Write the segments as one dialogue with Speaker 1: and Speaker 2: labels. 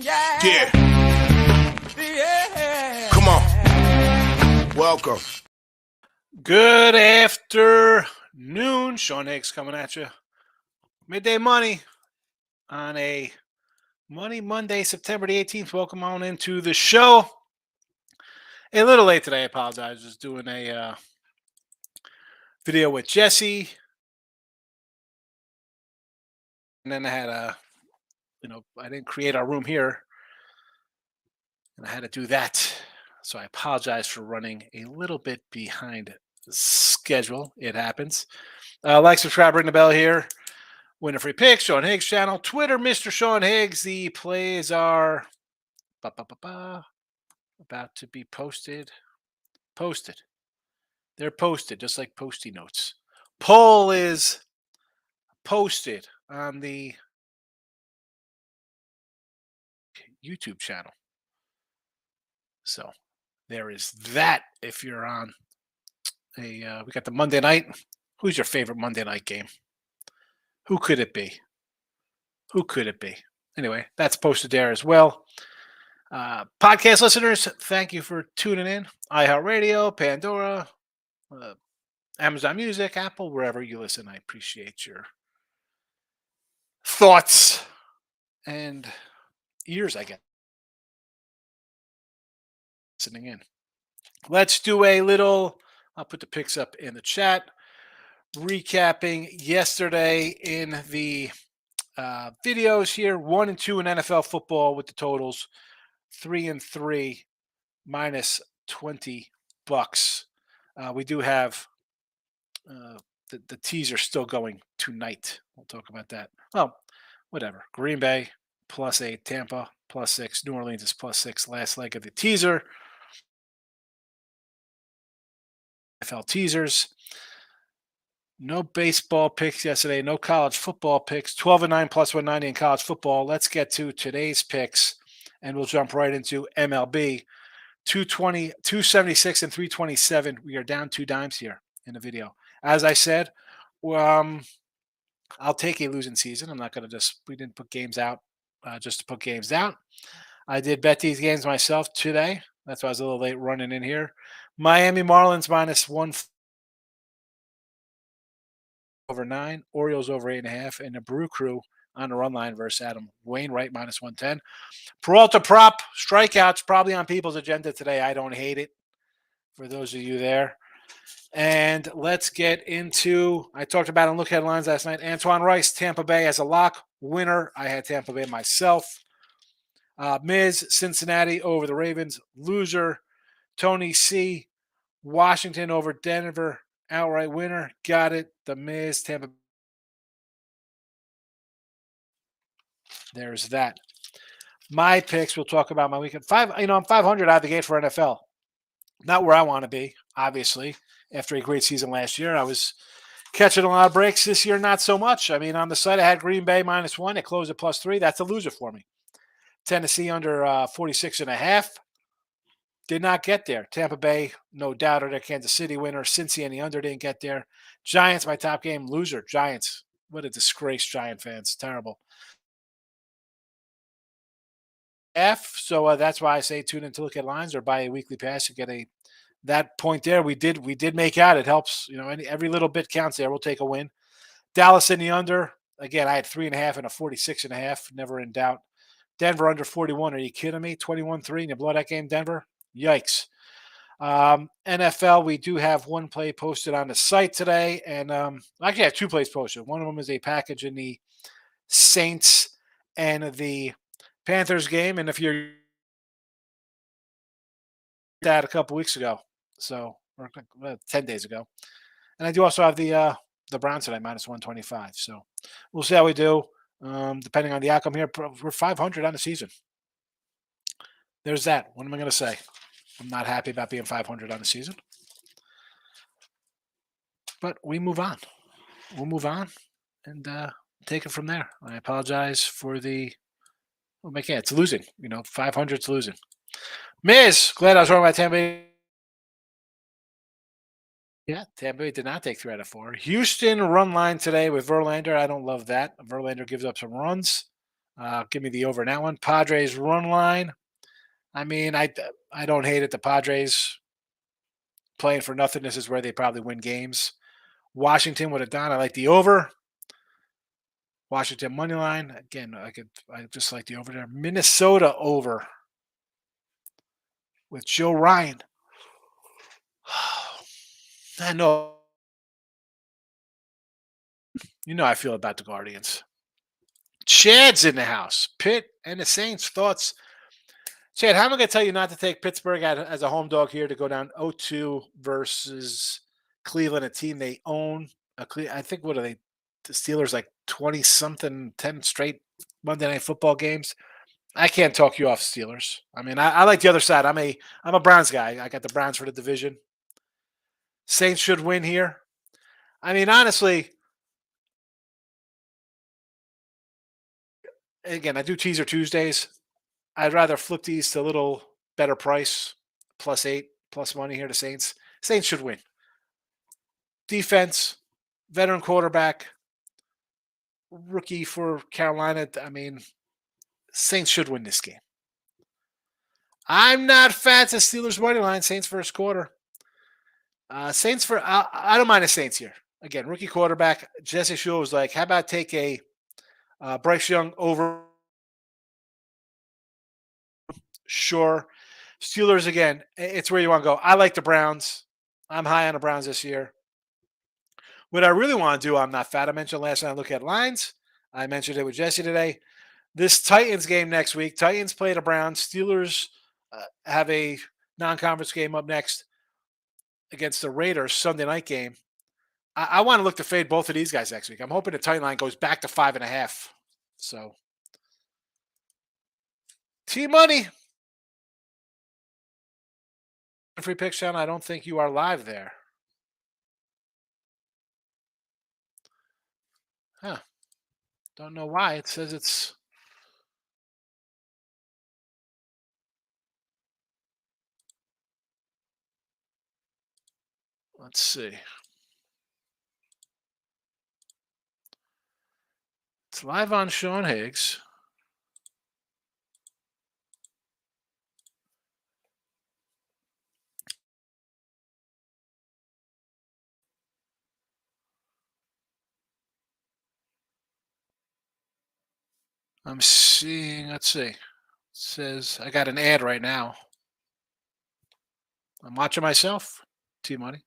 Speaker 1: Yeah. Come on. Welcome.
Speaker 2: Good afternoon. Sean Higgs coming at you. Midday Money on a Monday, September the 18th. Welcome on into the show. A little late today. I apologize. Just doing a video with Jesse. And then I had I didn't create our room here. And I had to do that. So I apologize for running a little bit behind schedule. It happens. Like, subscribe, ring the bell here. Win a free pick, Sean Higgs channel. Twitter, Mr. Sean Higgs. The plays are about to be posted. They're posted, just like Posty notes. Poll is posted on the YouTube channel. So there is that. If you're on we got the Monday night. Who's your favorite Monday night game? Who could it be? Anyway, that's posted there as well. Podcast listeners, thank you for tuning in. iHeartRadio, Pandora, Amazon Music, Apple, wherever you listen. I appreciate your thoughts and ears, I guess, listening in. Let's do a little, I'll put the picks up in the chat, recapping yesterday in the videos here. 1 and 2 in NFL football with the totals. 3 and 3 minus $20. We do have the teaser still going tonight. We'll talk about that. Well, whatever. Green Bay +8, Tampa +6, New Orleans is +6. Last leg of the teaser. NFL teasers. No baseball picks yesterday. No college football picks. 12 and 9 +190 in college football. Let's get to today's picks, and we'll jump right into MLB. 220, 276, and 327. We are down 2 dimes here in the video. As I said, I'll take a losing season. I'm not going to we didn't put games out just to put games out. I did bet these games myself today. That's why I was a little late running in here. Miami Marlins -1 over 9. Orioles over 8.5. And the Brew Crew on the run line versus Adam Wainwright -110. Peralta prop strikeouts probably on people's agenda today. I don't hate it for those of you there. And let's get into, I talked about on Look Headlines last night. Antoine Rice, Tampa Bay as a lock winner. I had Tampa Bay myself. Miz, Cincinnati over the Ravens. Loser, Tony C. Washington over Denver. Outright winner. Got it. The Miz, Tampa. There's that. My picks, we'll talk about my weekend. I'm 500 out of the gate for NFL. Not where I want to be, obviously. After a great season last year, I was catching a lot of breaks. This year, not so much. I mean, on the site, I had Green Bay -1. It closed at +3. That's a loser for me. Tennessee under 46.5. Did not get there. Tampa Bay, no doubt, or their Kansas City winner. Cincy and the under didn't get there. Giants, my top game, loser. Giants. What a disgrace, Giant fans. Terrible. So that's why I say tune in to Look at Lines or buy a weekly pass to get that point there. We did make out. It helps. Every little bit counts there. We'll take a win. Dallas in the under. Again, I had 3.5 and a 46.5. Never in doubt. Denver under 41. Are you kidding me? 21-3 and you blow that game, Denver? Yikes. NFL, we do have one play posted on the site today. And actually, I have 2 plays posted. One of them is a package in the Saints and the Panthers game. And if you're that a couple weeks ago, so or 10 days ago. And I do also have the Browns today, -125. So we'll see how we do. Depending on the outcome here, we're 500 on the season. There's that. What am I going to say? I'm not happy about being 500 on the season. But we move on. We'll move on and take it from there. I apologize for the it's losing. 500's losing. Miz, glad I was wrong about Tampa Bay. Yeah, Tampa Bay did not take 3 out of 4. Houston run line today with Verlander. I don't love that. Verlander gives up some runs. Give me the over in that one. Padres run line. I mean, I don't hate it. The Padres playing for nothing. This is where they probably win games. Washington with a Don. I like the over. Washington money line. Again, I just like the over there. Minnesota over with Joe Ryan. I know. You know how I feel about the Guardians. Chad's in the house. Pitt and the Saints. Thoughts? Chad, how am I going to tell you not to take Pittsburgh as a home dog here to go down 0-2 versus Cleveland, a team they own? I think, what are they? The Steelers like 20 something, 10 straight Monday Night Football games. I can't talk you off Steelers. I mean, I like the other side. I'm a Browns guy. I got the Browns for the division. Saints should win here. I mean, honestly, again, I do teaser Tuesdays. I'd rather flip these to a little better price, +8, plus money here to Saints. Saints should win. Defense, veteran quarterback, rookie for Carolina. I mean, Saints should win this game. I'm not fat to Steelers money line. Saints first quarter. Saints for I don't mind the Saints here. Again, rookie quarterback Jesse Shule was like, "How about take a Bryce Young over?" Sure. Steelers again. It's where you want to go. I like the Browns. I'm high on the Browns this year. What I really want to do, I'm not fat. I mentioned last night I look at lines. I mentioned it with Jesse today. This Titans game next week. Titans play the Browns. Steelers have a non-conference game up next against the Raiders Sunday night game. I want to look to fade both of these guys next week. I'm hoping the Titan line goes back to 5.5. So, T-Money. Free picks channel. I don't think you are live there. Huh. Don't know why. It says it's. Let's see. It's live on Sean Higgs. I'm seeing. Let's see. It says I got an ad right now. I'm watching myself. T-Money.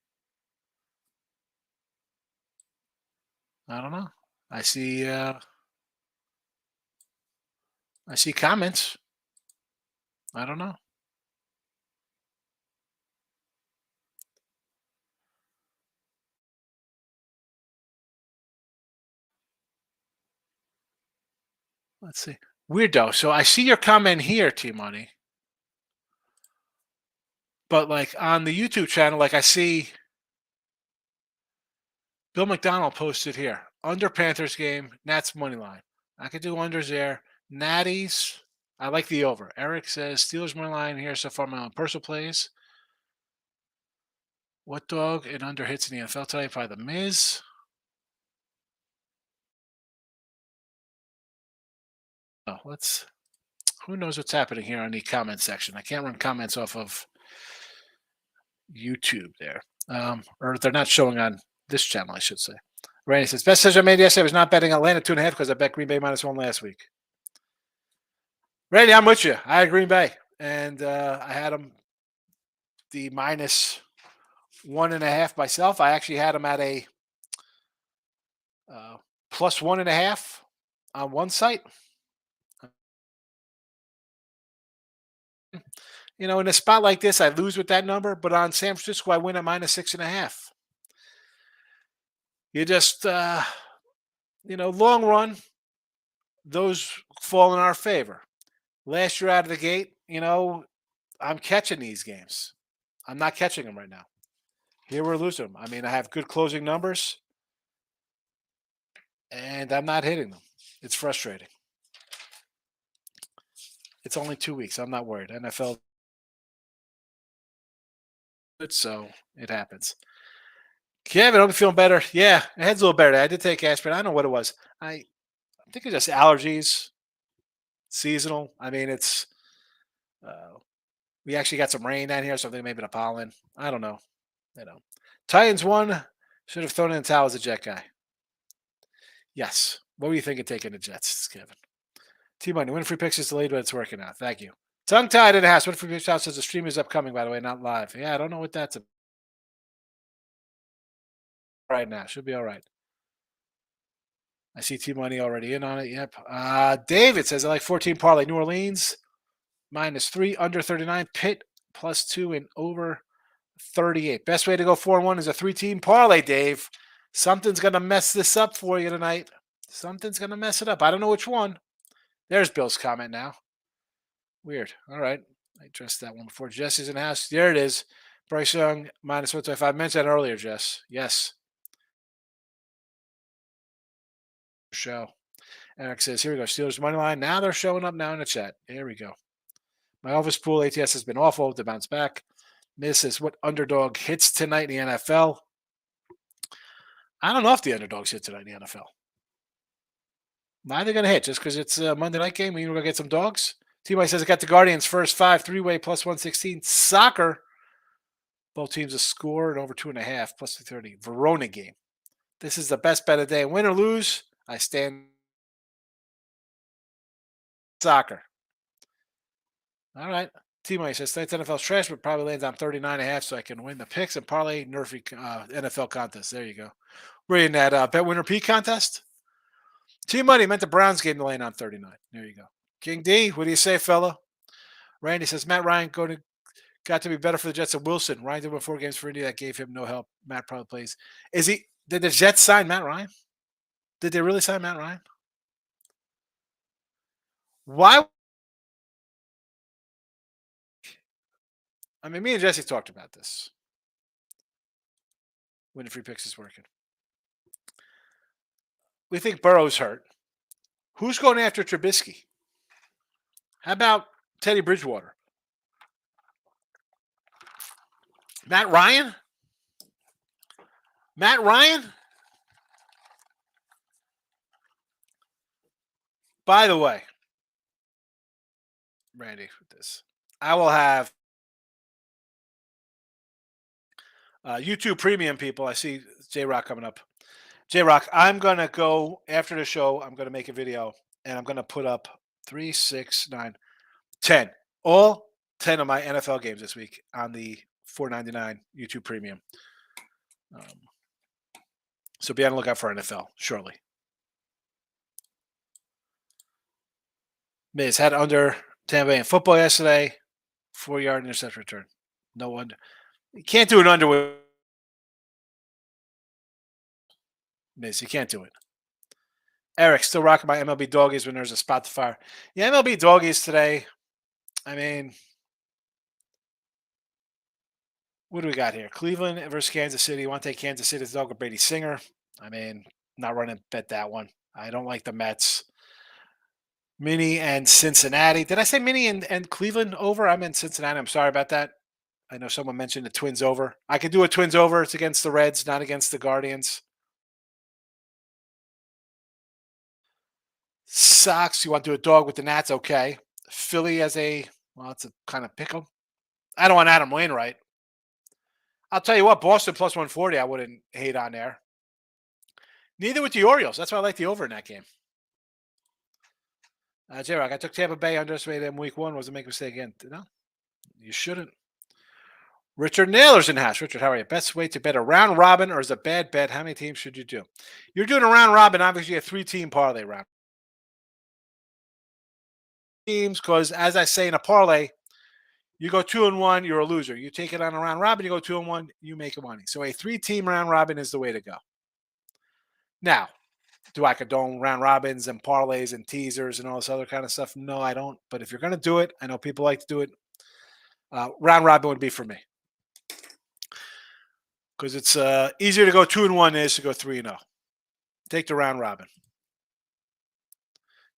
Speaker 2: I don't know. I see. I see comments. I don't know. Let's see. Weirdo. So I see your comment here, T-Money. But like on the YouTube channel, like I see Bill McDonald posted here. Under Panthers game, Nats money line. I could do unders there. Natties. I like the over. Eric says Steelers money line here so far. My own personal plays. What dog and under hits in the NFL today? Probably the Miz. Oh, let's. Who knows what's happening here on the comment section? I can't run comments off of YouTube there, or they're not showing on this channel, I should say. Randy says best decision I made yesterday was not betting Atlanta 2.5 because I bet Green Bay -1 last week. Randy, I'm with you. I had Green Bay, and I had them the -1.5 myself. I actually had them at a +1.5 on one site. You know, in a spot like this, I lose with that number, but on San Francisco, I win at -6.5. You just, long run, those fall in our favor. Last year out of the gate, I'm catching these games. I'm not catching them right now. Here we're losing them. I mean, I have good closing numbers, and I'm not hitting them. It's frustrating. It's only 2 weeks. I'm not worried. NFL, so it happens. Kevin, I'm feeling better. Yeah, my head's a little better. I did take aspirin. I don't know what it was. I think it's just allergies. seasonal. I mean, it's we actually got some rain down here, so I think maybe the pollen. I don't know. Titans won. Should have thrown in the towel as a Jet guy. Yes. What were you thinking taking the Jets, Kevin? T-Money, Winfrey picks is delayed, but it's working out. Thank you. Tongue tied in the house. Winfrey picks out says the stream is upcoming, by the way, not live. Yeah, I don't know what that's about right now. Should be all right. I see T-Money already in on it. Yep. David says I like 14 parlay. New Orleans -3 under 39. Pitt +2 and over 38. Best way to go 4-1 is a 3-team parlay, Dave. Something's going to mess this up for you tonight. Something's going to mess it up. I don't know which one. There's Bill's comment now. Weird. All right. I addressed that one before. Jesse's in the house. There it is. Bryce Young -125. I mentioned that earlier, Jess. Yes. Show. Eric says, here we go. Steelers money line. Now they're showing up now in the chat. Here we go. My office pool ATS has been awful to bounce back. This is what underdog hits tonight in the NFL. I don't know if the underdogs hit tonight in the NFL. Why are they going to hit? Just because it's a Monday night game? We're going to get some dogs? T-Mike says, I got the Guardians first 5, 3-way +116. Soccer. Both teams a score and over 2.5 +230. Verona game. This is the best bet of the day. Win or lose, I stand soccer. All right. T-Mike says, tonight's NFL's trash, but probably lands on 39.5 so I can win the picks and parlay Nerfy NFL contest. There you go. We're in that bet winner P contest. T-Money meant the Browns game to land on 39. There you go. King D, what do you say, fella? Randy says, Matt Ryan got to be better for the Jets than Wilson. Ryan did win 4 games for Indy. That gave him no help. Matt probably plays. Did the Jets sign Matt Ryan? Did they really sign Matt Ryan? Why? I mean, me and Jesse talked about this when the free picks is working. We think Burrow's hurt. Who's going after Trubisky? How about Teddy Bridgewater? Matt Ryan? Matt Ryan? By the way, Randy, with this, I will have YouTube Premium people. I see J-Rock coming up. J-Rock, I'm going to go after the show. I'm going to make a video, and I'm going to put up 3, 6, 9, 10. All 10 of my NFL games this week on the $4.99 YouTube Premium. So be on the lookout for NFL shortly. Miz had under Tampa Bay in football yesterday. 4-yard interception return. No wonder. You can't do an under with Miz. You can't do it. Eric, still rocking my MLB doggies when there's a spot to fire. Yeah, MLB doggies today. I mean, what do we got here? Cleveland versus Kansas City. You want to take Kansas City's dog or Brady Singer? I mean, not running bet that one. I don't like the Mets. Minnie and Cincinnati. Did I say Minnie and Cleveland over? I'm in Cincinnati. I'm sorry about that. I know someone mentioned the Twins over. I could do a Twins over. It's against the Reds, not against the Guardians. Sox. You want to do a dog with the Nats? Okay. Philly as it's a kind of pick'em. I don't want Adam Wainwright. I'll tell you what, Boston +140, I wouldn't hate on there. Neither with the Orioles. That's why I like the over in that game. J-Rock, I took Tampa Bay, underestimated them week 1. Wasn't make a mistake again. No, you shouldn't. Richard Naylor's in the house. Richard, how are you? Best way to bet a round robin or is a bad bet? How many teams should you do? You're doing a round robin, obviously a 3-team parlay round. Teams, because as I say in a parlay, you go 2-1, you're a loser. You take it on a round robin, you go 2-1, you make money. So a 3-team round robin is the way to go. Now, do I condone round robins and parlays and teasers and all this other kind of stuff? No, I don't. But if you're going to do it, I know people like to do it. Round robin would be for me. Because it's easier to go 2-1 than it is to go 3-0. Take the round robin.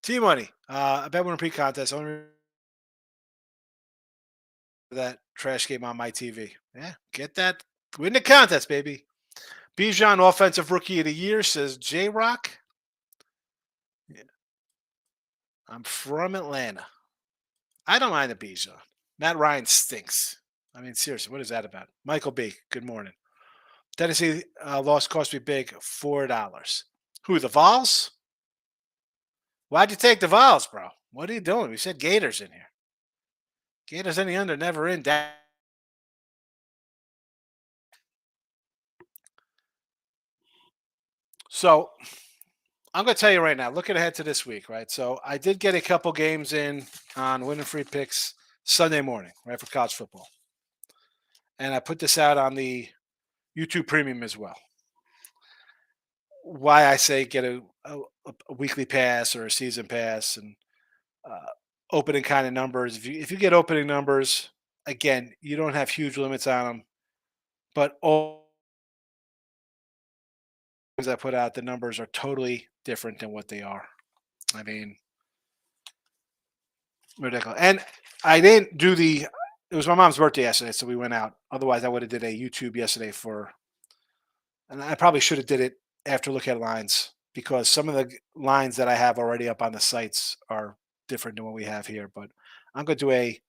Speaker 2: T-Money. I bet winner pre-contest. Only that trash game on my TV. Yeah, get that. Win the contest, baby. Bijan, Offensive Rookie of the Year, says J-Rock. Yeah. I'm from Atlanta. I don't mind the Bijan. Matt Ryan stinks. I mean, seriously, what is that about? Michael B. Good morning. Tennessee loss cost me big, $4. Who, the Vols? Why'd you take the Vols, bro? What are you doing? We said Gators in here. Gators in the under, never in. So I'm going to tell you right now, looking ahead to this week, right? So I did get a couple games in on Winning Free Picks Sunday morning, right, for college football. And I put this out on the YouTube Premium as well. Why I say get a weekly pass or a season pass and uh, opening kind of numbers. If you get opening numbers, again, you don't have huge limits on them, but all I put out, the numbers are totally different than what they are. I mean, ridiculous. And I didn't do the. It was my mom's birthday yesterday, so we went out. Otherwise, I would have did a YouTube yesterday and I probably should have did it after look at lines because some of the lines that I have already up on the sites are different than what we have here. But I'm going to do a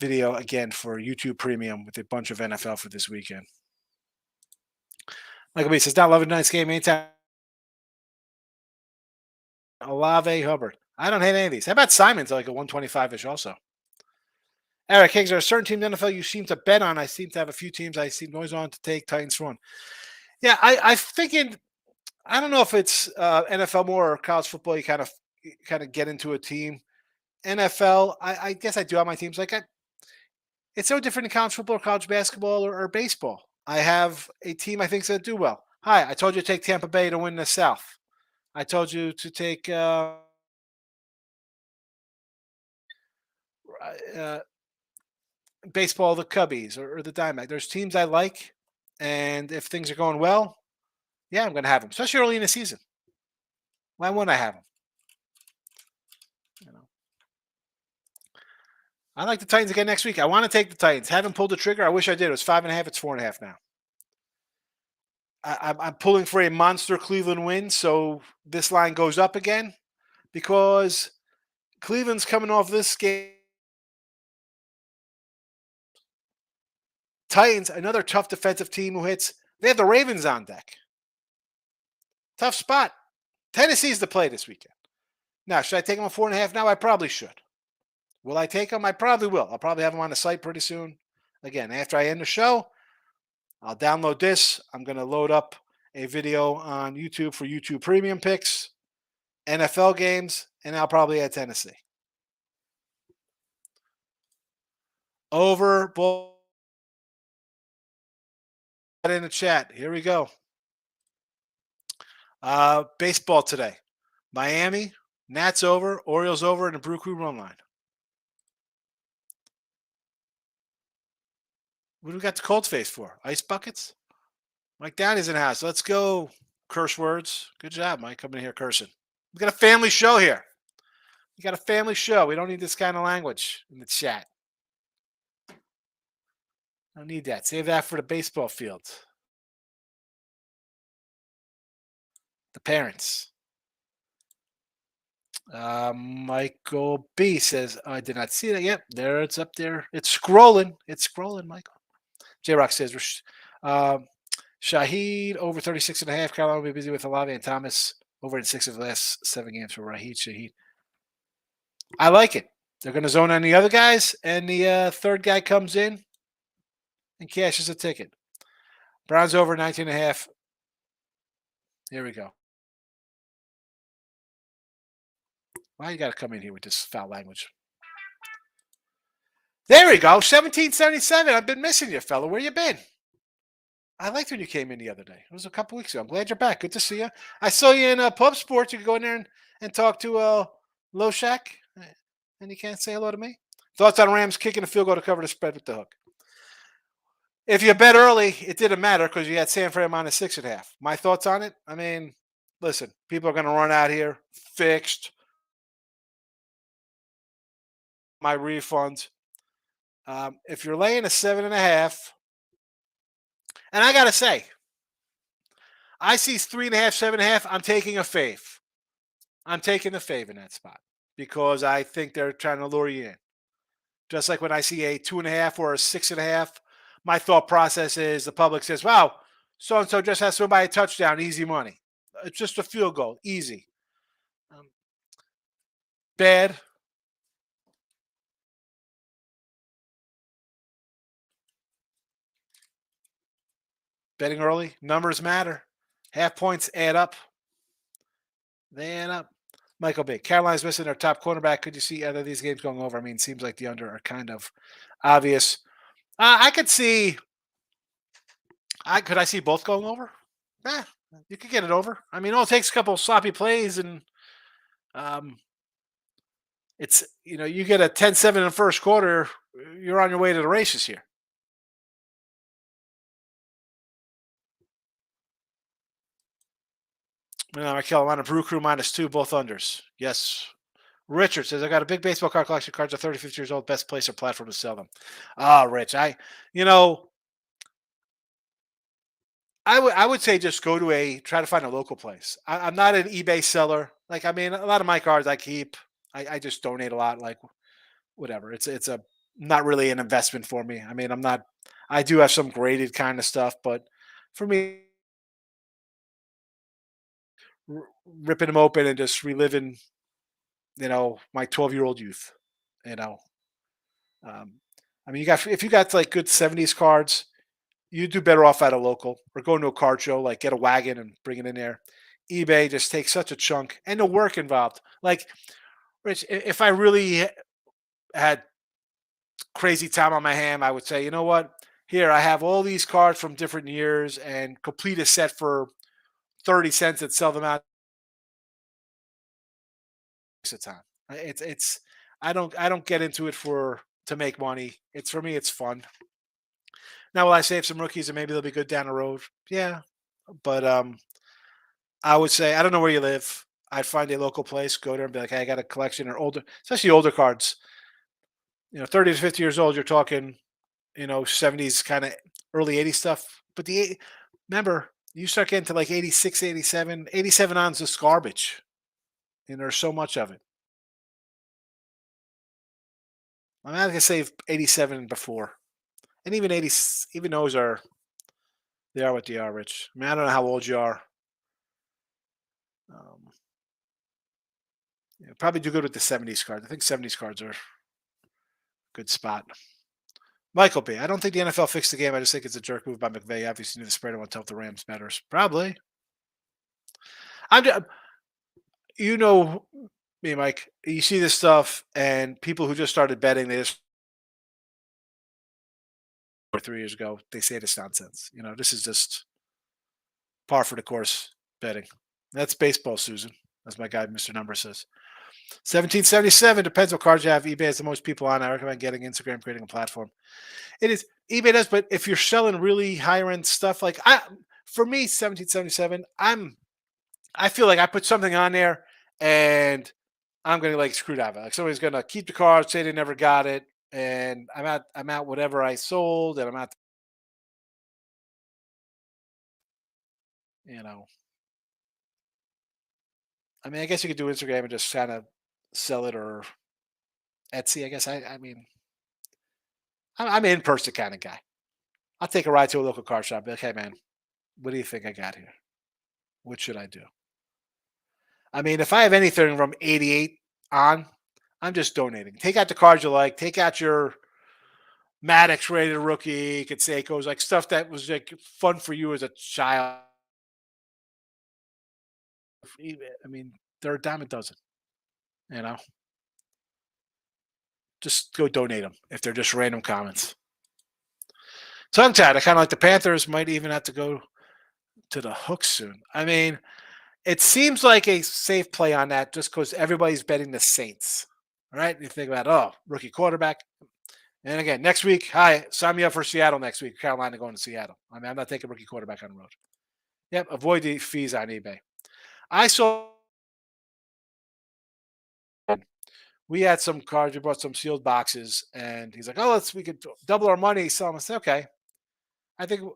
Speaker 2: video again for YouTube Premium with a bunch of NFL for this weekend. Michael B says, "Not loving tonight's game anytime." Olave Hubbard. I don't hate any of these. How about Simon's like a 125-ish also? Eric Higgs, are a certain team in the NFL you seem to bet on? I seem to have a few teams I seem always on to take. Titans for one. Yeah, I figured. I don't know if it's NFL more or college football. You kind of get into a team. NFL, I guess I do have my teams. It's so different in college football, or college basketball, or baseball. I have a team I think that do well. Hi, I told you to take Tampa Bay to win the South. I told you to take uh, baseball, the Cubbies or the Diamondbacks. There's teams I like, and if things are going well, yeah, I'm going to have them, especially early in the season. Why wouldn't I have them? You know, I like the Titans again next week. I want to take the Titans. Haven't pulled the trigger. I wish I did. It was 5.5. It's 4.5 now. I'm pulling for a monster Cleveland win, so this line goes up again because Cleveland's coming off this game. Titans, another tough defensive team who hits. They have the Ravens on deck. Tough spot. Tennessee's the play this weekend. Now, should I take them on 4.5 now? I probably should. Will I take them? I probably will. I'll probably have them on the site pretty soon. Again, after I end the show, I'll download this. I'm going to load up a video on YouTube for YouTube Premium picks, NFL games, and I'll probably add Tennessee. Over ball in the chat. Here we go. Baseball today. Miami, Nats over, Orioles over, and the Brew Crew run line. What do we got the cold face for? Ice buckets? Mike Downey's in the house. Let's go. Curse words. Good job, Mike, coming in here cursing. We got a family show here. We got a family show. We don't need this kind of language in the chat. Don't need that. Save that for the baseball field. The parents. Michael B says, I did not see that yet. There, it's up there. It's scrolling. It's scrolling, Michael. J Rock says, Shaheed over 36.5. Carolina will be busy with Olave and Thomas over in 6 of the last 7 games for Shaheed. I like it. They're going to zone on the other guys, and the third guy comes in and cashes a ticket. Browns over 19.5. Here we go. Why you got to come in here with this foul language? There we go. 1777. I've been missing you, fella. Where you been? I liked when you came in the other day. It was a couple weeks ago. I'm glad you're back. Good to see you. I saw you in Pub Sports. You could go in there and talk to Loshak, and you can't say hello to me. Thoughts on Rams kicking a field goal to cover the spread with the hook? If you bet early, it didn't matter because you had San Fran on a 6.5. My thoughts on it? I mean, listen, people are going to run out here. Fixed. My refund. If you're laying a 7.5, and I got to say, I see 3.5, 7.5. I'm taking a fave. I'm taking the fave in that spot. because I think they're trying to lure you in. Just like when I see a 2.5 or a 6.5, my thought process is the public says, "Wow, so and so just has to win by a touchdown, easy money. It's just a field goal, easy." Um, Bad betting early. Numbers matter. Half points add up. They add up. Michael B. Carolina's missing their top cornerback. Could you see either of these games going over? I mean, seems like the under are kind of obvious. I could see. I see both going over. Yeah, you could get it over. I mean, all it takes a couple of sloppy plays, and um, you get a 10-7 in the first quarter. You're on your way to the races here. Carolina Brew Crew -2, both unders. Yes. Richard says, I got a big baseball card collection. Cards are 30, 50 years old. Best place or platform to sell them. Ah, Rich, you know, I would say just go to try to find a local place. I'm not an eBay seller. Like, I mean, a lot of my cards I keep. I just donate a lot. Like, whatever. It's a not really an investment for me. I mean, I'm not. I do have some graded kind of stuff, but for me, ripping them open and just reliving, my 12-year-old youth. You know, um, I mean, if you got like good '70s cards, you do better off at a local or going to a card show, like get a wagon and bring it in there. eBay just takes such a chunk and the work involved. Like, Rich, if I really had crazy time on my hand, I would say, you know what? Here, I have all these cards from different years and complete a set for 30 cents and sell them out at time. It's I don't get into it for to make money. It's for me, it's fun. Now will I save some rookies and maybe they'll be good down the road? Yeah. But I would say I don't know where you live. I'd find a local place, go there and be like, hey, I got a collection or older, especially older cards. 30 to 50 years old, you're talking, 70s kind of early 80s stuff. But remember, you start getting to like 86, 87, 87 on's just garbage. And there's so much of it. I'm not gonna say 87 and before. And even 80, even those they are what they are, Rich. I mean, I don't know how old you are. Um, probably do good with the '70s cards. I think '70s cards are a good spot. Michael B. I don't think the NFL fixed the game. I just think it's a jerk move by McVay. Obviously, knew the spread and want to help the Rams betters. Probably. I'm just, you know me, Mike. You see this stuff, and people who just started betting, they just 3 years ago, they say this nonsense. This is just par for the course betting. That's baseball, Susan, as my guy, Mr. Number says. 1777 depends what cards you have. eBay has the most people on. I recommend getting Instagram, creating a platform. It is eBay does, but if you're selling really higher end stuff, like for me, 1777, I feel like I put something on there and I'm gonna like screw that. Like somebody's gonna keep the card, say they never got it, and I'm at whatever I sold, and I'm at you know. I mean, I guess you could do Instagram and just kind of sell it or Etsy. I guess I mean I'm an in person kind of guy. I'll take a ride to a local car shop. Be like, hey man, what do you think I got here? What should I do? I mean, if I have anything from 88 on, I'm just donating. Take out the cards you like. Take out your Maddox rated rookie, Canseco's, like stuff that was like fun for you as a child. I mean, they're a dime a dozen. You know, just go donate them if they're just random comments. Tongue tied. I kind of like the Panthers. Might even have to go to the hook soon. I mean, it seems like a safe play on that just because everybody's betting the Saints. All right. You think about, rookie quarterback. And again, next week, hi, sign me up for Seattle next week. Carolina going to Seattle. I mean, I'm not taking rookie quarterback on the road. Yep. Avoid the fees on eBay. I saw we had some cards. We brought some sealed boxes, and he's like, "Oh, we could double our money." So I said, "Okay." I think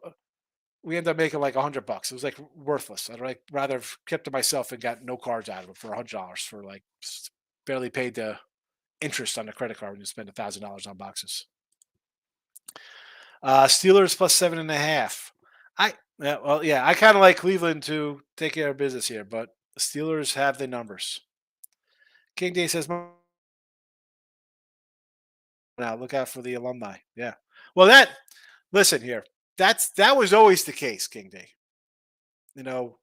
Speaker 2: we ended up making like $100. It was like worthless. I'd like rather have kept to myself and got no cards out of it for $100 for like barely paid the interest on the credit card when you spend $1,000 on boxes. Steelers plus 7.5. I kind of like Cleveland to take care of business here, but the Steelers have the numbers. King Day says, now look out for the alumni. Yeah. Well, listen here. That was always the case, King Day. You know,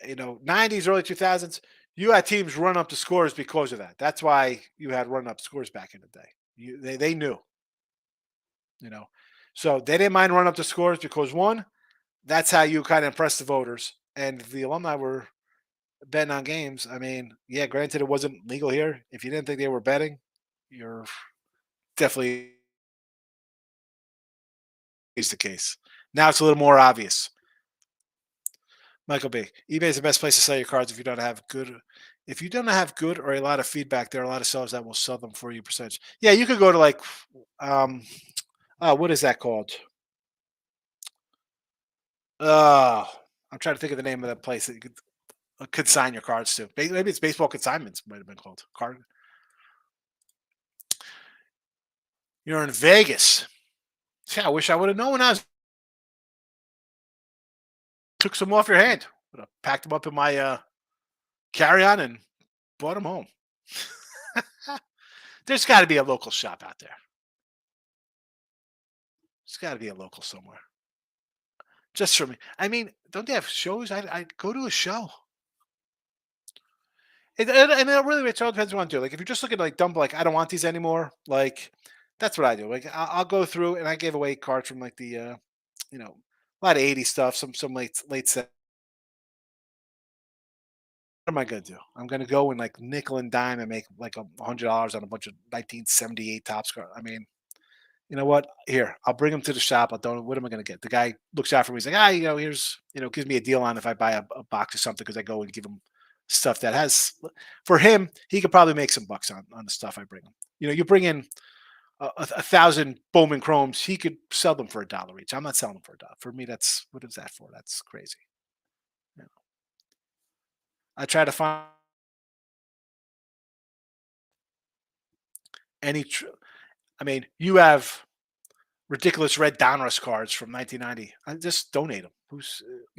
Speaker 2: 90s, early 2000s, you had teams run up the scores because of that. That's why you had run up scores back in the day. They knew, you know. So they didn't mind run up the scores because one, that's how you kind of impress the voters. And if the alumni were betting on games, I mean, yeah, granted it wasn't legal here. If you didn't think they were betting, you're definitely is the case. Now it's a little more obvious. Michael B. eBay is the best place to sell your cards if you don't have good or a lot of feedback. There are a lot of sellers that will sell them for you percentage. Yeah, you could go to like what is that called? I'm trying to think of the name of that place that you could sign your cards to. Maybe it's baseball consignments might have been called. Card. You're in Vegas. Yeah, I wish I would have known when I took some off your hand. Would have packed them up in my carry-on and brought them home. There's got to be a local shop out there. There's got to be a local somewhere. Just for me. I mean, don't they have shows? I'd go to a show. And it really it all depends on what I do. Like if you're just looking like dumb, like I don't want these anymore. Like that's what I do. Like I'll go through and I gave away cards from like the a lot of 80s stuff, some late set. What am I gonna do? I'm gonna go and like nickel and dime and make like $100 on a bunch of 1978 Topps cards. I mean, you know what? Here, I'll bring them to the shop. I'll don't. What am I going to get? The guy looks out for me. He's like, here's, gives me a deal on if I buy a box or something because I go and give him stuff that has, for him, he could probably make some bucks on the stuff I bring him. You bring in a thousand Bowman Chromes, he could sell them for $1 each. I'm not selling them for $1. For me, what is that for? That's crazy. I try to find any. I mean, you have ridiculous red Donruss cards from 1990. I just donate them. What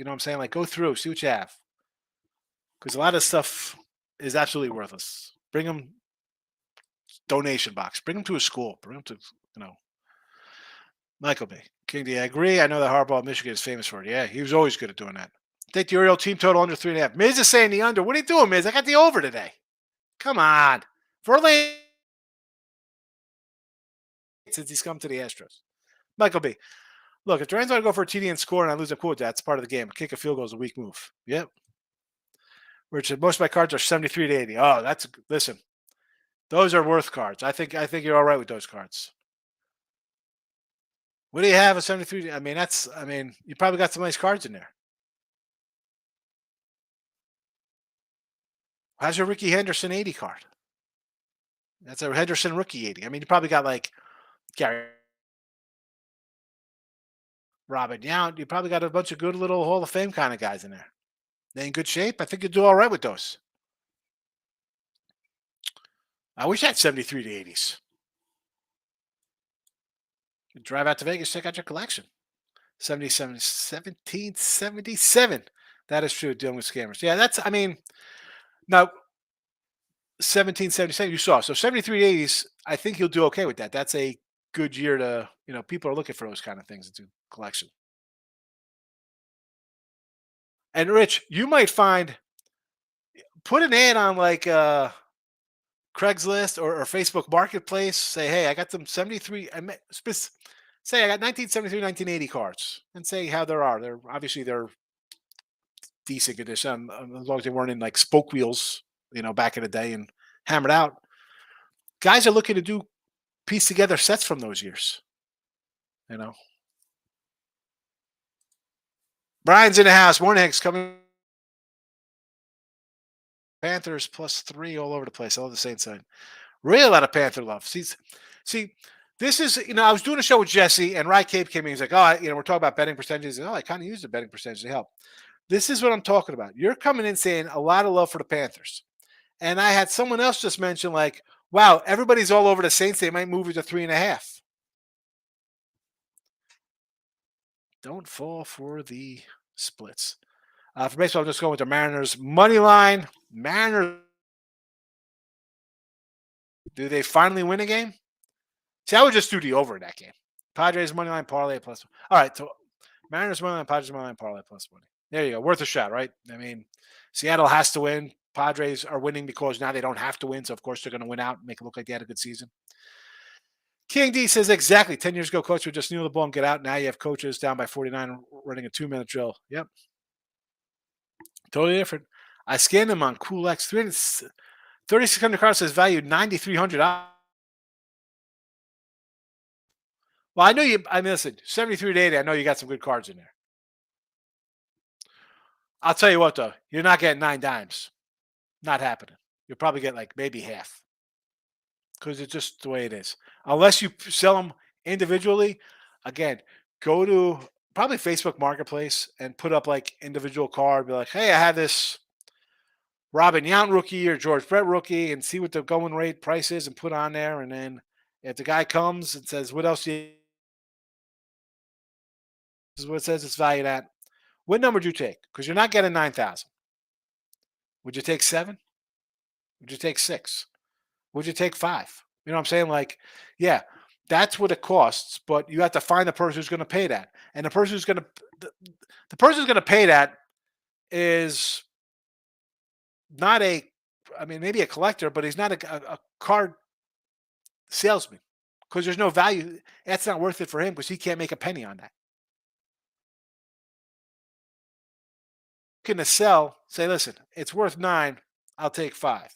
Speaker 2: I'm saying? Like, go through, see what you have. Because a lot of stuff is absolutely worthless. Bring them donation box. Bring them to a school. Bring them to, Michael B. King D. I agree. I know that Harbaugh at Michigan is famous for it. Yeah, he was always good at doing that. Take the Oriole team total under 3.5. Miz is saying the under. What are you doing, Miz? I got the over today. Come on. Verlander, since he's come to the Astros. Michael B. Look, if the Rams want to go for a TD and score and I lose, I'm cool with that. It's part of the game. Kick a field goal is a weak move. Yep. Richard, most of my cards are 73 to 80. Oh, listen. Those are worth cards. I think you're all right with those cards. What do you have a 73? I mean, you probably got some nice cards in there. How's your Ricky Henderson 80 card? That's a Henderson rookie 80. I mean, you probably got like Gary Robin Yount. You probably got a bunch of good little Hall of Fame kind of guys in there. They in good shape. I think you'll do all right with those. I wish I had 73 to 80s. You drive out to Vegas, check out your collection. 1777. That is true, dealing with scammers. Yeah, now 1777 you saw. So 73 to 80s, I think you'll do okay with that. That's a good year to, people are looking for those kind of things into collection. And Rich, you might put an ad on like Craigslist or Facebook Marketplace. Say, hey, I got them 73. Say I got 1973, 1980 cards, and say how there are. They're decent condition as long as they weren't in like spoke wheels, back in the day and hammered out. Guys are looking to piece together sets from those years. Brian's in the house. Morning, Hicks coming. Panthers +3 all over the place. I love the Saints side. Really a lot of Panther love. See, this is, I was doing a show with Jesse and Rye Cape came in. He's like, we're talking about betting percentages. I kind of use the betting percentage to help. This is what I'm talking about. You're coming in saying a lot of love for the Panthers. And I had someone else just mention, like, wow, everybody's all over the Saints. They might move it to 3.5. Don't fall for the splits. For baseball, I'm just going with the Mariners money line. Mariners. Do they finally win a game? See, I would just do the over in that game. Padres money line parlay plus. All right, so Mariners money line, Padres money line parlay plus money. There you go, worth a shot, right? I mean, Seattle has to win. Padres are winning because now they don't have to win, so of course they're going to win out, and make it look like they had a good season. King D says exactly 10 years ago, coach would just kneel the ball and get out. Now you have coaches down by 49 running a 2-minute drill. Yep, totally different. I scanned them on CoolX. 3,600 cards says valued $9,300. Well, I know you. I mean, listen, 73 to 80. I know you got some good cards in there. I'll tell you what, though, you're not getting 9 dimes. Not happening. You'll probably get like maybe half because it's just the way it is. Unless you sell them individually, again, go to probably Facebook Marketplace and put up like individual card. Be like, hey, I have this Robin Yount rookie or George Brett rookie, and see what the going rate price is and put on there. And then if the guy comes and says, what else do you, this is what it says it's valued at. What number would you take? Because you're not getting 9,000. Would you take 7? Would you take 6? Would you take 5? You know what I'm saying? Like, yeah, that's what it costs, but you have to find the person who's going to pay that. And the person who's going to the person who's going to pay that is not a, I mean, maybe a collector, but he's not a card salesman because there's no value. That's not worth it for him because he can't make a penny on that. Going to sell, say, listen, it's worth 9. I'll take 5.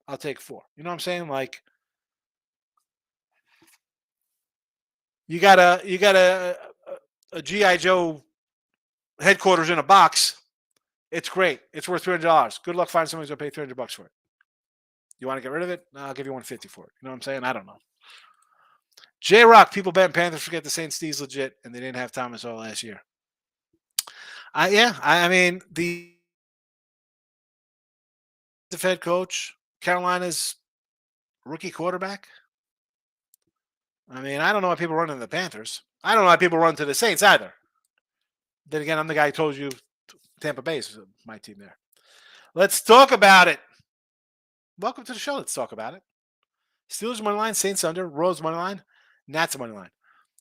Speaker 2: I'll take 4. You know what I'm saying? Like, you got a GI Joe headquarters in a box. It's great. It's worth $300. Good luck finding somebody who's gonna pay $300 for it. You want to get rid of it? No, I'll give you $150 for it. You know what I'm saying? I don't know. J Rock, people betting Panthers forget the Saints D's legit, and they didn't have Thomas all last year. I mean, the head coach, Carolina's rookie quarterback. I mean, I don't know why people run to the Panthers. I don't know why people run to the Saints either. Then again, I'm the guy who told you Tampa Bay is my team there. Let's talk about it. Welcome to the show. Let's talk about it. Steelers money line, Saints under, Royals money line, Nats money line.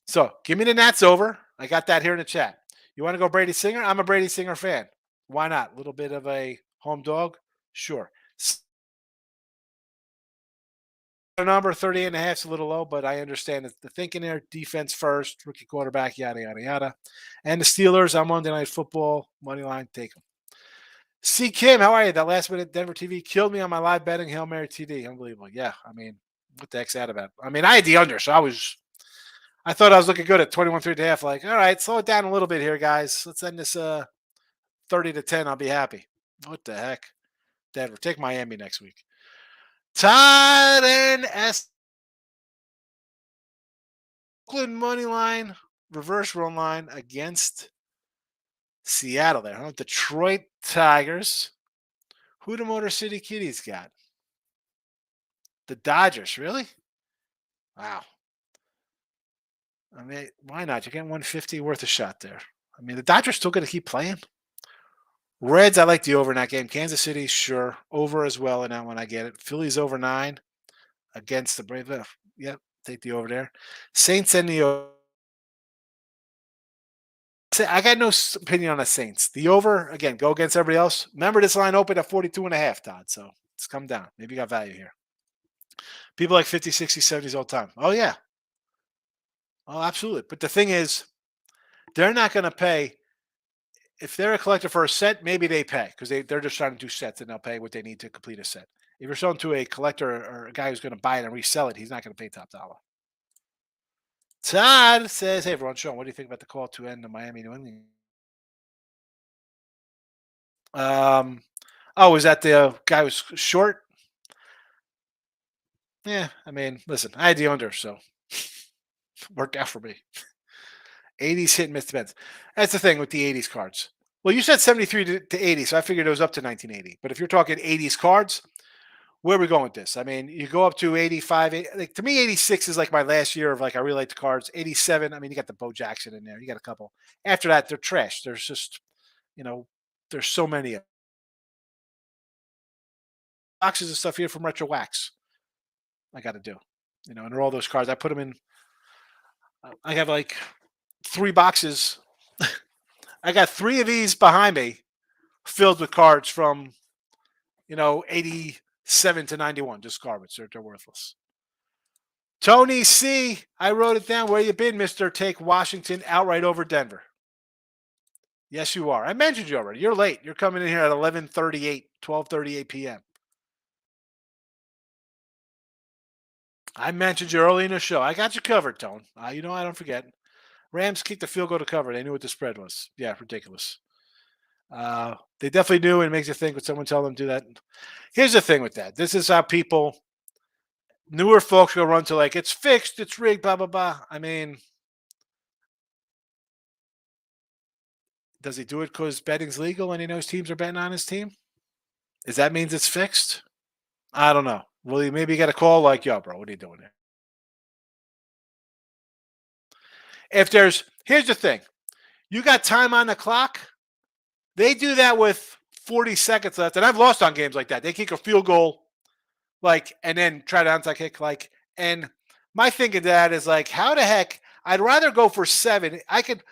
Speaker 2: So give me the Nats over. I got that here in the chat. You want to go Brady Singer? I'm a Brady Singer fan. Why not? A little bit of a home dog? Sure. Number 38.5 is a little low, but I understand the thinking there. Defense first, rookie quarterback, yada, yada, yada. And the Steelers on Monday Night Football, money line, take them. C. Kim, how are you? That last minute Denver TV killed me on my live betting Hail Mary TD. Unbelievable. Yeah, I mean, what the heck's that about? I mean, I had the under, so I thought I was looking good at 21.5. Like, all right, slow it down a little bit here, guys. Let's end this 30-10. I'll be happy. What the heck? Denver, take Miami next week. Todd and S. Oakland money line, reverse run line against Seattle there, huh? Detroit Tigers. Who the Motor City Kitties got? The Dodgers, really? Wow. I mean, why not? You're getting 150 worth a shot there. I mean, the Dodgers still going to keep playing. Reds, I like the over in that game. Kansas City, sure. Over as well in that one. I get it. Phillies over 9 against the Braves. Yep, take the over there. Saints and the over. I got no opinion on the Saints. The over, again, go against everybody else. Remember, this line opened at 42.5, Todd. So it's come down. Maybe you got value here. People like 50, 60, 70s all the time. Oh, yeah. Oh, absolutely. But the thing is, they're not going to pay. If they're a collector for a set, maybe they pay because they're just trying to do sets and they'll pay what they need to complete a set. If you're selling to a collector or a guy who's going to buy it and resell it, he's not going to pay top dollar. Todd says, hey, everyone, Sean, what do you think about the call to end the Miami New England? Is that the guy who was short? Yeah, I mean, listen, I had the under, so worked out for me. 80s hit and miss depends. That's the thing with the 80s cards. Well, you said 73 to 80, so I figured it was up to 1980. But if you're talking 80s cards, where are we going with this? I mean, you go up to 85. Like to me, 86 is like my last year of like I really like the cards. 87. I mean, you got the Bo Jackson in there. You got a couple. After that, they're trash. There's just you know, there's so many boxes of stuff here from Retro Wax. I got to do. And they're all those cards. I put them in. I have like 3 boxes. I got 3 of these behind me, filled with cards from 87 to 91. Just garbage. They're worthless. Tony C. I wrote it down. Where you been, Mister? Take Washington outright over Denver. Yes, you are. I mentioned you already. You're late. You're coming in here at 11:38, 12:38 p.m. I mentioned you early in the show. I got you covered, Tone. I don't forget. Rams kicked the field goal to cover. They knew what the spread was. Yeah, ridiculous. They definitely knew, and it makes you think when someone tell them to do that. Here's the thing with that. This is how newer folks go run to like, it's fixed, it's rigged, blah, blah, blah. I mean, does he do it because betting's legal and he knows teams are betting on his team? Does that means it's fixed? I don't know. Well, he maybe get a call like, yo, bro, what are you doing here? Here's the thing. You got time on the clock. They do that with 40 seconds left. And I've lost on games like that. They kick a field goal, and then try to onside kick, and my thinking to that is like, how the heck? I'd rather go for 7. I could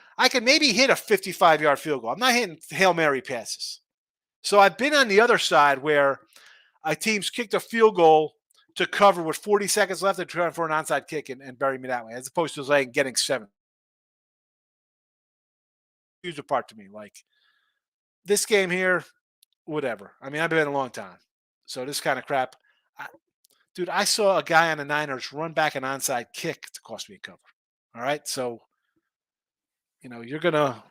Speaker 2: maybe hit a 55-yard field goal. I'm not hitting Hail Mary passes. So I've been on the other side where a team's kicked a field goal to cover with 40 seconds left and trying for an onside kick and bury me that way, as opposed to getting 7. Huge apart to me. Like this game here, whatever. I mean, I've been a long time. So this kind of crap. Dude, I saw a guy on the Niners run back an onside kick to cost me a cover. All right. So, you're gonna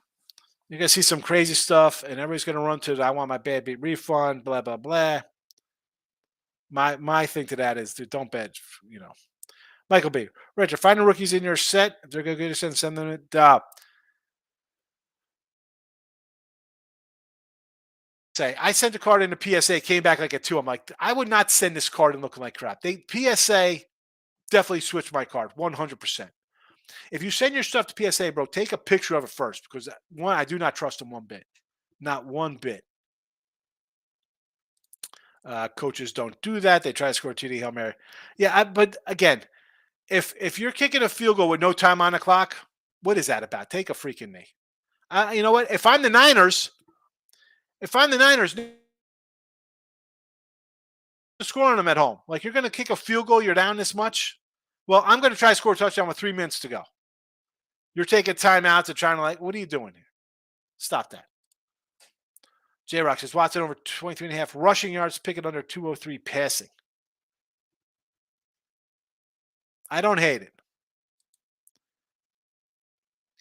Speaker 2: see some crazy stuff, and everybody's gonna run to the, I want my bad beat refund, blah, blah, blah. My thing to that is, dude, don't bet, Michael B. Richard, find the rookies in your set. If they're gonna send them say I sent a card into PSA, came back like a 2. I'm like, I would not send this card and looking like crap. PSA definitely switched my card 100%. If you send your stuff to PSA, bro, take a picture of it first, because one, I do not trust them one bit, not one bit. Coaches don't do that. They try to score a TD Hail Mary. Yeah, but again, if you're kicking a field goal with no time on the clock, what is that about? Take a freaking knee. You know what? If I'm the Niners, scoring them at home. Like, you're going to kick a field goal, you're down this much. Well, I'm going to try to score a touchdown with 3 minutes to go. You're taking timeouts and trying to what are you doing here? Stop that. J-Rock says, Watson over 23.5 rushing yards, picking under 203 passing. I don't hate it.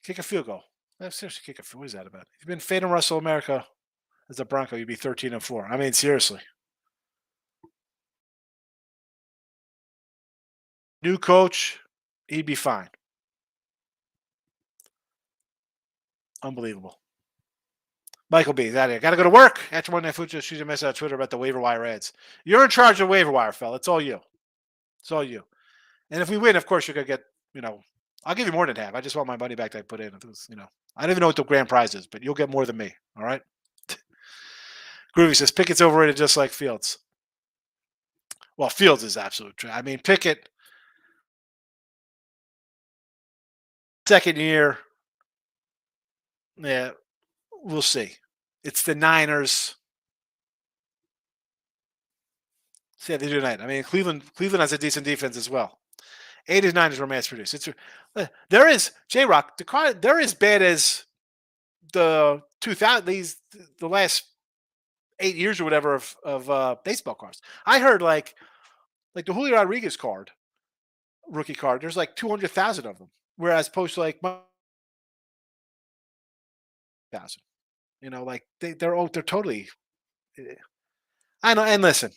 Speaker 2: Kick a field goal. Seriously, kick a field. What is that about? If you've been fading Russell America as a Bronco, you'd be 13-4. I mean, seriously. New coach, he'd be fine. Unbelievable. Michael B. That got to go to work. After one night, Fucha, she's a message on Twitter about the waiver wire ads. You're in charge of waiver wire, fella. It's all you. It's all you. And if we win, of course, you're going to get, I'll give you more than half. I just want my money back that I put in. If it was, I don't even know what the grand prize is, but you'll get more than me. All right. Groovy says Pickett's overrated just like Fields. Well, Fields is absolute true. I mean, Pickett, second year. Yeah, we'll see. It's the Niners. See how they do tonight. I mean, Cleveland has a decent defense as well. 89 is where mass produced. There is J-Rock. They're as bad as the 2000. The last 8 years or whatever of baseball cards. I heard like the Julio Rodriguez rookie card. There's like 200,000 of them, whereas opposed to like 1,000. They're totally. I know. And listen,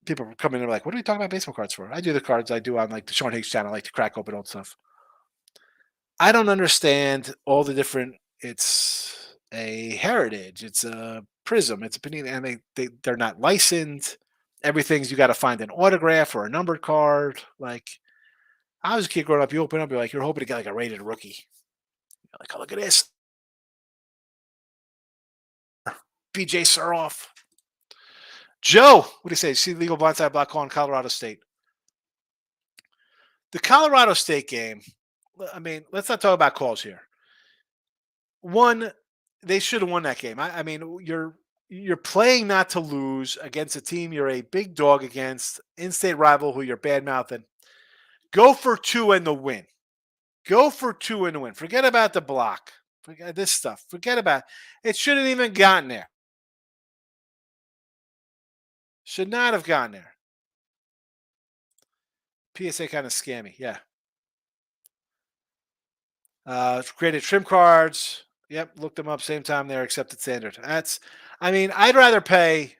Speaker 2: people come in and are like, what are we talking about baseball cards for? I do the cards I do on like the Sean Higgs channel. I like to crack open old stuff. I don't understand all the different. It's a heritage. It's a Prism. It's a Panini, and they're not licensed. Everything's you got to find an autograph or a numbered card. Like I was a kid growing up, you open up, you're like, you're hoping to get like a rated rookie. You're like, oh, look at this. BJ Suroff. Joe, what do you say? See legal blindside block call in Colorado State. The Colorado State game, I mean, let's not talk about calls here. One, they should have won that game. I mean, you're playing not to lose against a team you're a big dog against, in-state rival who you're bad mouthing. Go for two and the win. Go for two and the win. Forget about the block. Forget this stuff. Forget about it. It shouldn't even gotten there. Should not have gotten there. PSA kind of scammy. Yeah. Created trim cards. Yep, looked them up same time they're accepted standard. I mean, I'd rather pay.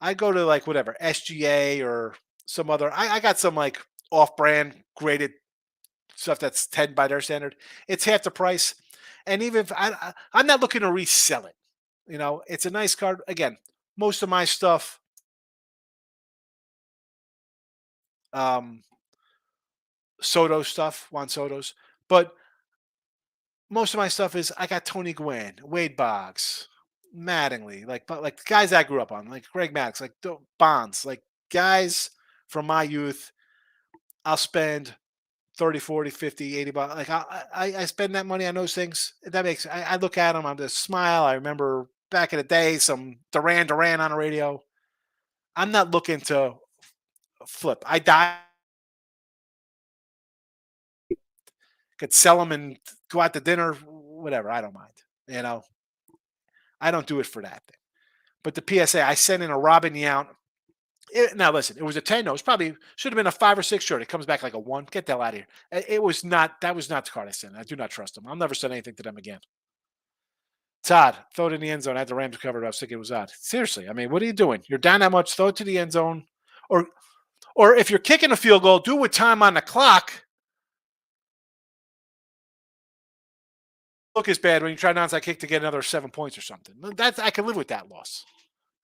Speaker 2: I'd go to like whatever SGA or some other. I got some like off-brand graded stuff that's 10 by their standard. It's half the price, and even if I'm not looking to resell it. You know, it's a nice card. Again, most of my stuff. Soto stuff, Juan Soto's, but most of my stuff is I got Tony Gwynn, Wade Boggs, Mattingly, like the guys I grew up on, like Greg Maddox, like Bonds, like guys from my youth. I'll spend 30, 40, 50, 80 bucks. Like I spend that money on those things. That makes I look at them, I'm just smile. I remember back in the day, some Duran on the radio. I'm not looking to flip. I die. Could sell them and go out to dinner, whatever. I don't mind. You know, I don't do it for that thing. But the PSA, I sent in a Robin Yount. Now listen, it was a 10. No, it was probably should have been a 5 or 6 shirt. It comes back like a 1. Get the hell out of here. It was not. That was not the card I sent. I do not trust them. I'll never send anything to them again. Todd, throw it in the end zone. I had the Rams covered. I was thinking it was odd. Seriously, I mean, what are you doing? You're down that much. Throw it to the end zone, or if you're kicking a field goal, do it with time on the clock. Look is bad when you try an onside kick to get another 7 points or something. That's I can live with that loss.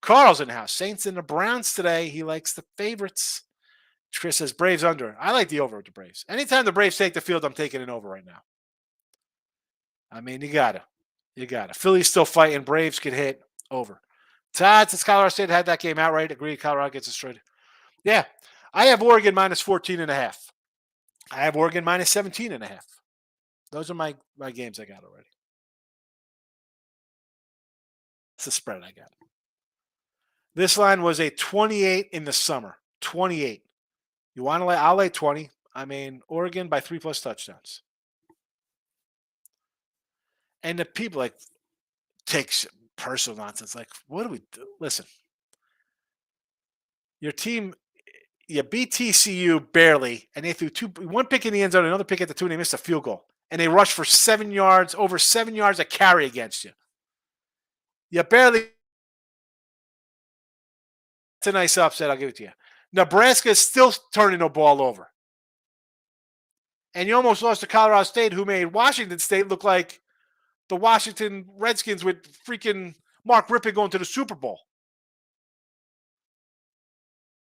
Speaker 2: Carl's in the house. Saints and the Browns today. He likes the favorites. Chris says Braves under. I like the over with the Braves. Anytime the Braves take the field, I'm taking an over right now. I mean, you gotta. Philly's still fighting. Braves could hit over. Todd, since Colorado State had that game outright, agreed Colorado gets destroyed. Yeah. I have Oregon minus 14.5. I have Oregon minus 17.5. Those are my games I got already. It's the spread I got. This line was a 28 in the summer. 28. You want to lay? I'll lay 20. I mean, Oregon by 3+ touchdowns. And the people like takes personal nonsense. Like, what do we do? Listen, your team, you beat TCU barely, and they threw one pick in the end zone, another pick at the 2, and they missed a field goal. And they rushed for 7 yards, over 7 yards a carry against you. You barely. It's a nice upset. I'll give it to you. Nebraska is still turning the ball over. And you almost lost to Colorado State, who made Washington State look like the Washington Redskins with freaking Mark Rippon going to the Super Bowl.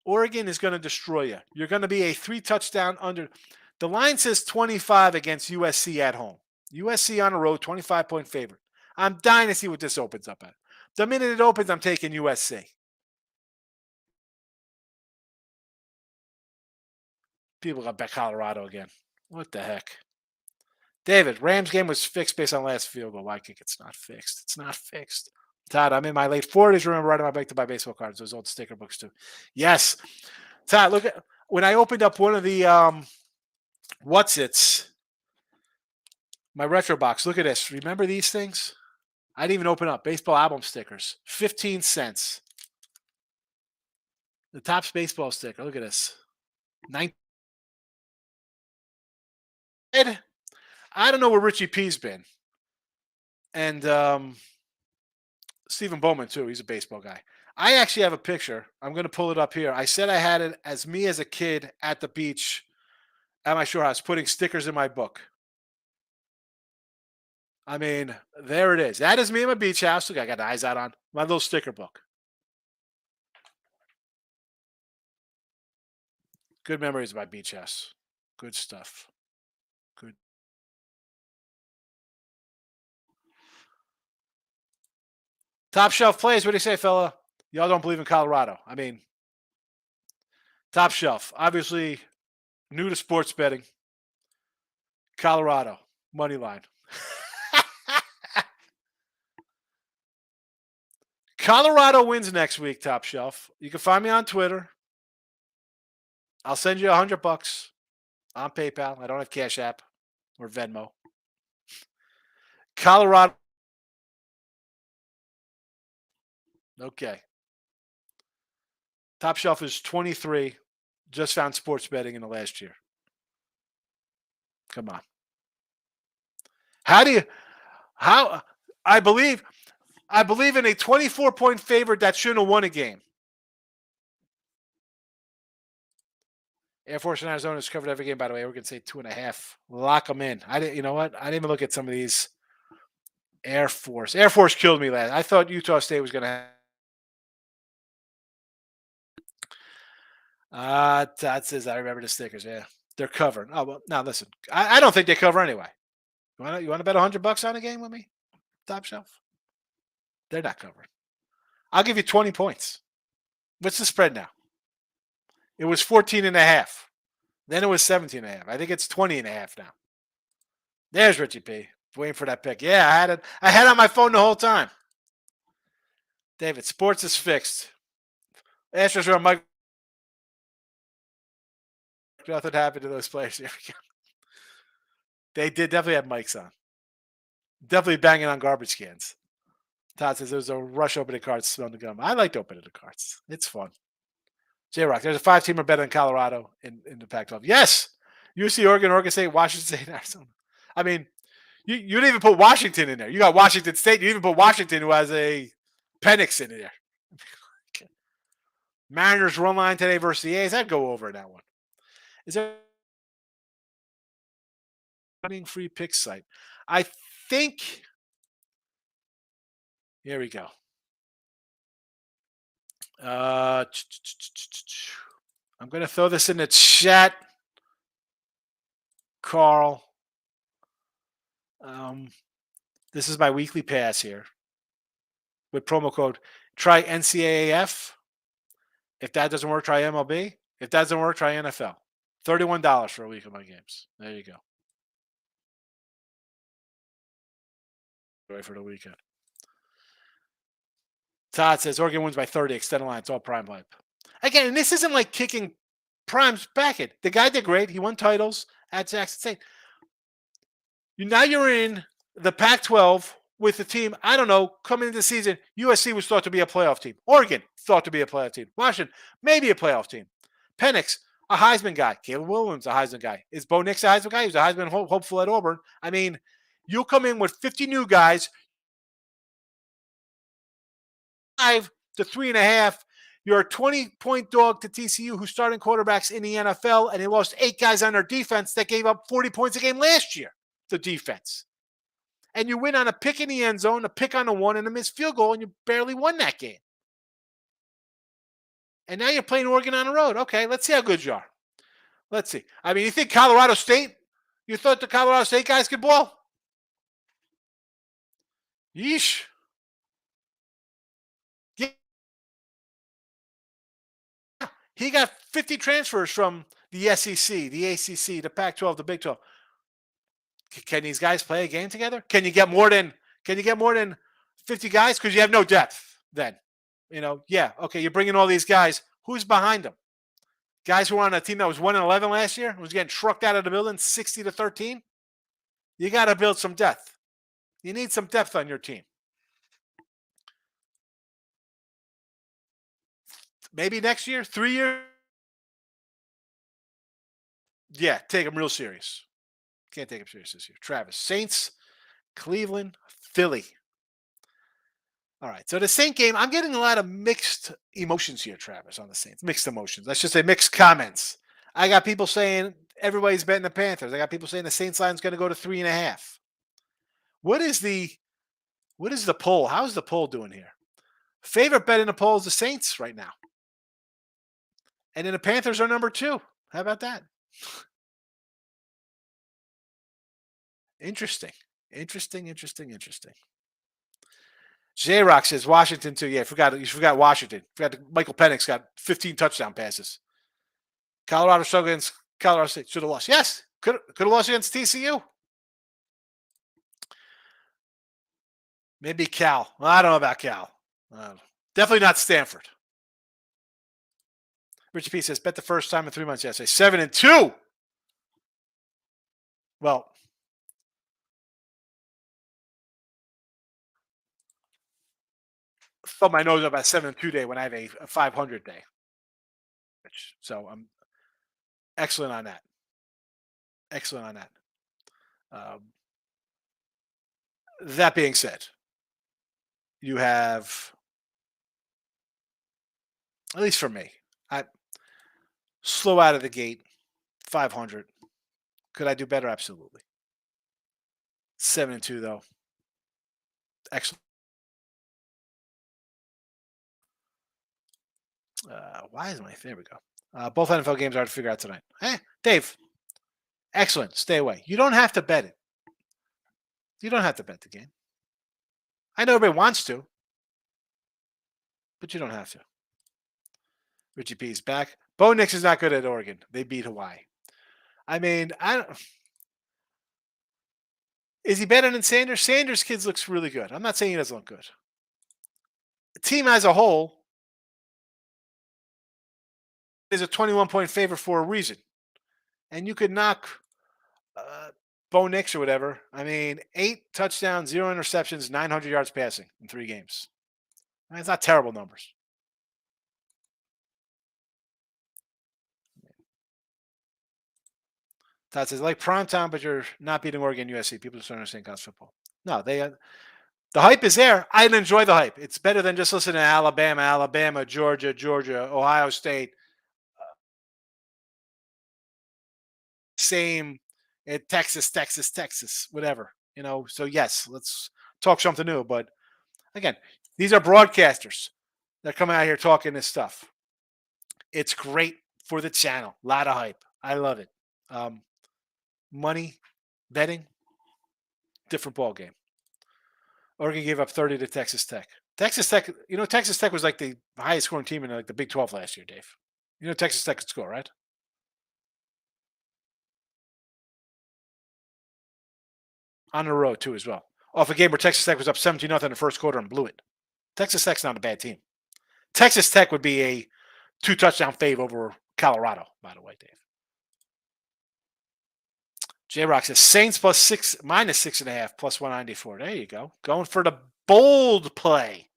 Speaker 2: Oregon is going to destroy you. You're going to be a 3-touchdown under. The line says 25 against USC at home. USC on the road, 25-point favorite. I'm dying to see what this opens up at. The minute it opens, I'm taking USC. People got bet Colorado again. What the heck? David, Rams game was fixed based on last field goal. Why kick? It's not fixed. It's not fixed. Todd, I'm in my late 40s. Remember riding my bike to buy baseball cards. Those old sticker books too. Yes. Todd, look at when I opened up one of the my retro box. Look at this. Remember these things? I didn't even open up baseball album stickers. 15 cents. The Topps baseball sticker. Look at this. I don't know where Richie P's been. And Stephen Bowman, too. He's a baseball guy. I actually have a picture. I'm going to pull it up here. I said I had it as me as a kid at the beach at my shore house, putting stickers in my book. I mean, there it is. That is me in my beach house. Look, I got the eyes out on my little sticker book. Good memories of my beach house. Good stuff. Good. Top shelf plays. What do you say, fella? Y'all don't believe in Colorado. I mean, top shelf. Obviously, new to sports betting. Colorado. Money line. Colorado wins next week, top shelf. You can find me on Twitter. I'll send you $100 on PayPal. I don't have Cash App or Venmo. Colorado. Okay. Top shelf is 23. Just found sports betting in the last year. Come on. How I believe in a 24-point favorite that shouldn't have won a game. Air Force and Arizona has covered every game, by the way. We're going to say 2.5. Lock them in. You know what? I didn't even look at some of these. Air Force. Air Force killed me last. I thought Utah State was going to have. Todd says, I remember the stickers. Yeah. They're covering. Oh, well, now listen. I don't think they cover anyway. You want to bet $100 on a game with me? Top shelf? They're not covering. I'll give you 20 points. What's the spread now? It was 14.5. Then it was 17.5. I think it's 20.5 now. There's Richie P. Waiting for that pick. Yeah, I had it on my phone the whole time. David, sports is fixed. Astros are on Mike. Nothing happened to those players. Here we go. They did definitely have mics on. Definitely banging on garbage cans. Todd says there's a rush opening cards smelling the gum. I like opening the cards. It's fun. J-Rock, there's a 5-teamer better than Colorado in the Pac-12. Yes. UC, Oregon State, Washington State, Arizona. I mean, you didn't even put Washington in there. You got Washington State. You even put Washington, who has a Penix in there. Mariners run line today versus the A's. I'd go over that one. Is there a free pick site? I think. Here we go. I'm going to throw this in the chat, Carl. This is my weekly pass here with promo code. Try NCAAF. If that doesn't work, try MLB. If that doesn't work, try NFL. $31 for a week of my games. There you go. Right for the weekend. Todd says Oregon wins by 30. Extend the line. It's all prime hype. Again, and this isn't like kicking Prime's back in. The guy did great. He won titles at Jackson State. Now you're in the Pac-12 with the team, I don't know, coming into the season, USC was thought to be a playoff team. Oregon thought to be a playoff team. Washington, maybe a playoff team. Penix, a Heisman guy. Caleb Williams, a Heisman guy. Is Bo Nix a Heisman guy? He was a Heisman hopeful at Auburn. I mean, you'll come in with 50 new guys, 5 to 3.5. You're a 20-point dog to TCU, who's starting quarterbacks in the NFL, and they lost 8 guys on their defense that gave up 40 points a game last year, the defense. And you win on a pick in the end zone, a pick on a 1, and a missed field goal, and you barely won that game. And now you're playing Oregon on the road. Okay, let's see how good you are. Let's see. I mean, you think Colorado State, you thought the Colorado State guys could ball? Yeesh. Yeah. He got 50 transfers from the SEC, the ACC, the Pac-12, the Big 12. Can these guys play a game together? Can you get more than 50 guys? Because you have no depth then. Yeah, okay, you're bringing all these guys. Who's behind them? Guys who were on a team that was 1-11 last year, was getting trucked out of the building 60-13. You got to build some depth. You need some depth on your team. Maybe next year, 3 years. Yeah, take them real serious. Can't take them serious this year. Travis, Saints, Cleveland, Philly. All right, so the Saint game, I'm getting a lot of mixed emotions here, Travis, on the Saints. Mixed emotions. Let's just say mixed comments. I got people saying everybody's betting the Panthers. I got people saying the Saints line is going to go to 3.5. What is the poll? How's the poll doing here? Favorite bet in the poll is the Saints right now. And then the Panthers are number 2. How about that? Interesting. Interesting. J-Rock says Washington too. Yeah, you forgot Washington. Forgot Michael Penix got 15 touchdown passes. Colorado struggled against Colorado State. Should have lost. Yes. Could have lost against TCU. Maybe Cal. Well, I don't know about Cal. Definitely not Stanford. Richard P says, bet the first time in 3 months yesterday. 7-2. Well, thumb my nose up at 7-2 day when I have a 500 day. So I'm excellent on that. That being said, you have, at least for me, I slow out of the gate, 500. Could I do better? Absolutely. 7-2 though. Excellent. Why is my there we go. Both NFL games are to figure out tonight. Dave. Excellent. Stay away. You don't have to bet it. You don't have to bet the game. I know everybody wants to, but you don't have to. Richie P is back. Bo Nix is not good at Oregon. They beat Hawaii. I mean, is he better than Sanders? Sanders' kids looks really good. I'm not saying he doesn't look good. The team as a whole is a 21-point favorite for a reason. And you could knock Bo Nix or whatever. I mean, 8 touchdowns, 0 interceptions, 900 yards passing in 3 games. It's not terrible numbers. Todd says, like prime time, but you're not beating Oregon USC. People just don't understand college football. No, the hype is there. I enjoy the hype. It's better than just listening to Alabama, Georgia, Ohio State. Same at Texas, whatever. So yes, let's talk something new. But again, these are broadcasters that come out here talking this stuff. It's great for the channel. A lot of hype. I love it. Money, betting, different ball game. Oregon gave up 30 to Texas Tech. Texas Tech was like the highest scoring team in like the Big 12 last year, Dave. Texas Tech could score, right? On the road too, as well. Off a game where Texas Tech was up 17-0 in the first quarter and blew it. Texas Tech's not a bad team. Texas Tech would be a 2-touchdown fave over Colorado, by the way, Dave. J-Rock says Saints minus 6.5 plus 194. There you go. Going for the bold play.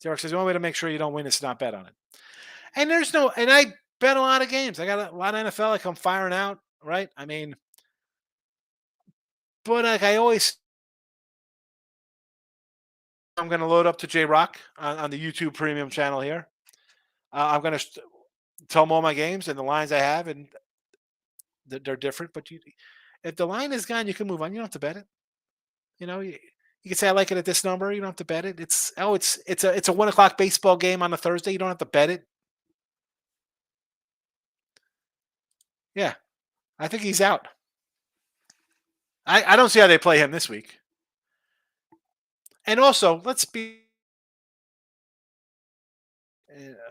Speaker 2: J-Rock says the only way to make sure you don't win is to not bet on it. And I bet a lot of games. I got a lot of NFL I come firing out, right? I mean, but like I always, I'm going to load up to J-Rock on the YouTube premium channel here. I'm going to tell them all my games and the lines I have, and they're different. But if the line is gone, you can move on. You don't have to bet it. You can say I like it at this number. You don't have to bet it. It's a 1:00 baseball game on a Thursday. You don't have to bet it. Yeah, I think he's out. I don't see how they play him this week. And also, let's be.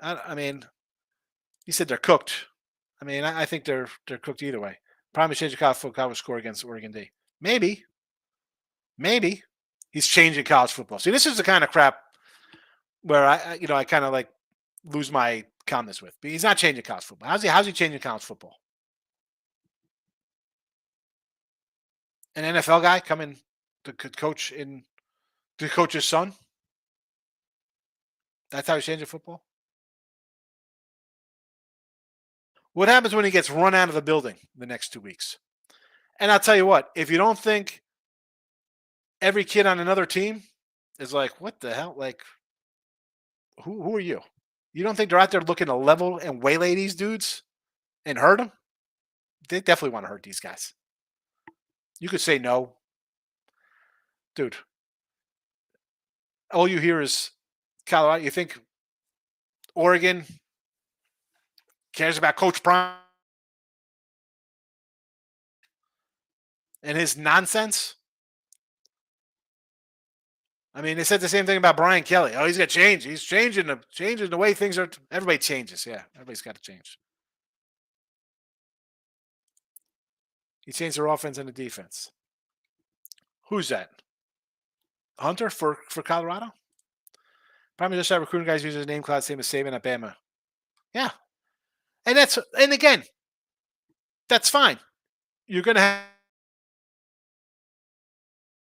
Speaker 2: I mean, you said they're cooked. I mean, I think they're cooked either way. Probably change the college football score against Oregon D. Maybe he's changing college football. See, this is the kind of crap where I kind of like lose my calmness with. But he's not changing college football. How's he changing college football? An NFL guy coming to coach his son? That's how he's changing football? What happens when he gets run out of the building the next 2 weeks? And I'll tell you what, if you don't think every kid on another team is like, what the hell? Like, who are you? You don't think they're out there looking to level and waylay these dudes and hurt them? They definitely want to hurt these guys. You could say no. dude, all you hear is Colorado. You think Oregon cares about Coach Prime and his nonsense? I mean, they said the same thing about Brian Kelly. Oh, he's got to change. He's changing the way things are. Everybody changes. Yeah, everybody's got to change. He changed their offense and the defense. Who's that? Hunter for Colorado? Probably just had recruiting guys use his name cloud, same as Saban at Bama. Yeah, and again, that's fine. You're gonna have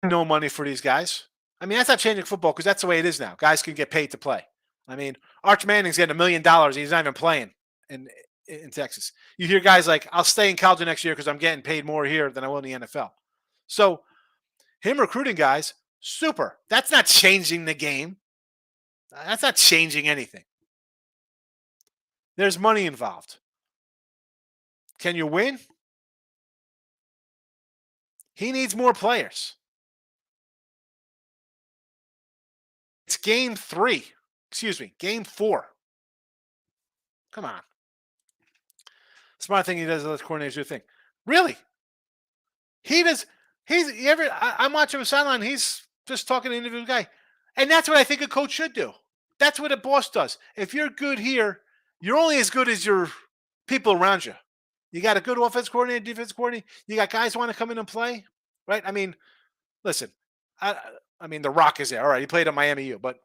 Speaker 2: no money for these guys. I mean, that's not changing football because that's the way it is now. Guys can get paid to play. I mean, Arch Manning's getting $1 million. He's not even playing in Texas. You hear guys like, "I'll stay in college next year because I'm getting paid more here than I will in the NFL." So him recruiting guys, super. That's not changing the game. That's not changing anything. There's money involved. Can you win? He needs more players. It's game 3. Excuse me, game 4. Come on. Smart thing he does, let the coordinators do the thing. Really? He does. I'm watching him sideline. He's just talking to an individual guy. And that's what I think a coach should do. That's what a boss does. If you're good here, you're only as good as your people around you. You got a good offense coordinator, defense coordinator. You got guys who want to come in and play, right? I mean, listen, I mean, The Rock is there. All right, he played at Miami U, but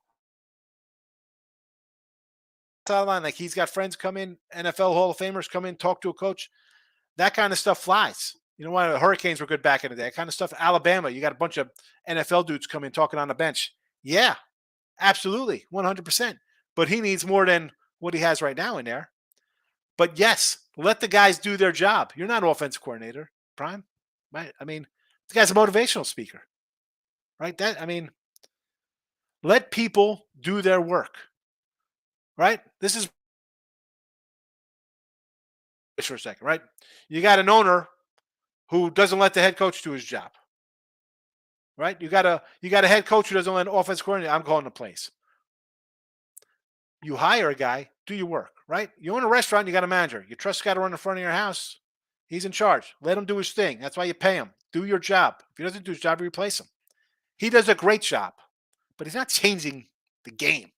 Speaker 2: sideline, like he's got friends come in, NFL Hall of Famers come in, talk to a coach. That kind of stuff flies. You know why the Hurricanes were good back in the day? That kind of stuff. Alabama, you got a bunch of NFL dudes come in talking on the bench. Yeah, absolutely, 100%. But he needs more than what he has right now in there. But yes, let the guys do their job. You're not offensive coordinator, Prime. Right? I mean, the guy's a motivational speaker. Right? Let people do their work. Right? This is for a second, right? You got an owner who doesn't let the head coach do his job. Right? You got a head coach who doesn't let an offense coordinator. I'm calling the plays. You hire a guy, do your work, right? You own a restaurant, you got a manager. You trust the guy to run in front of your house. He's in charge. Let him do his thing. That's why you pay him. Do your job. If he doesn't do his job, you replace him. He does a great job, but he's not changing the game.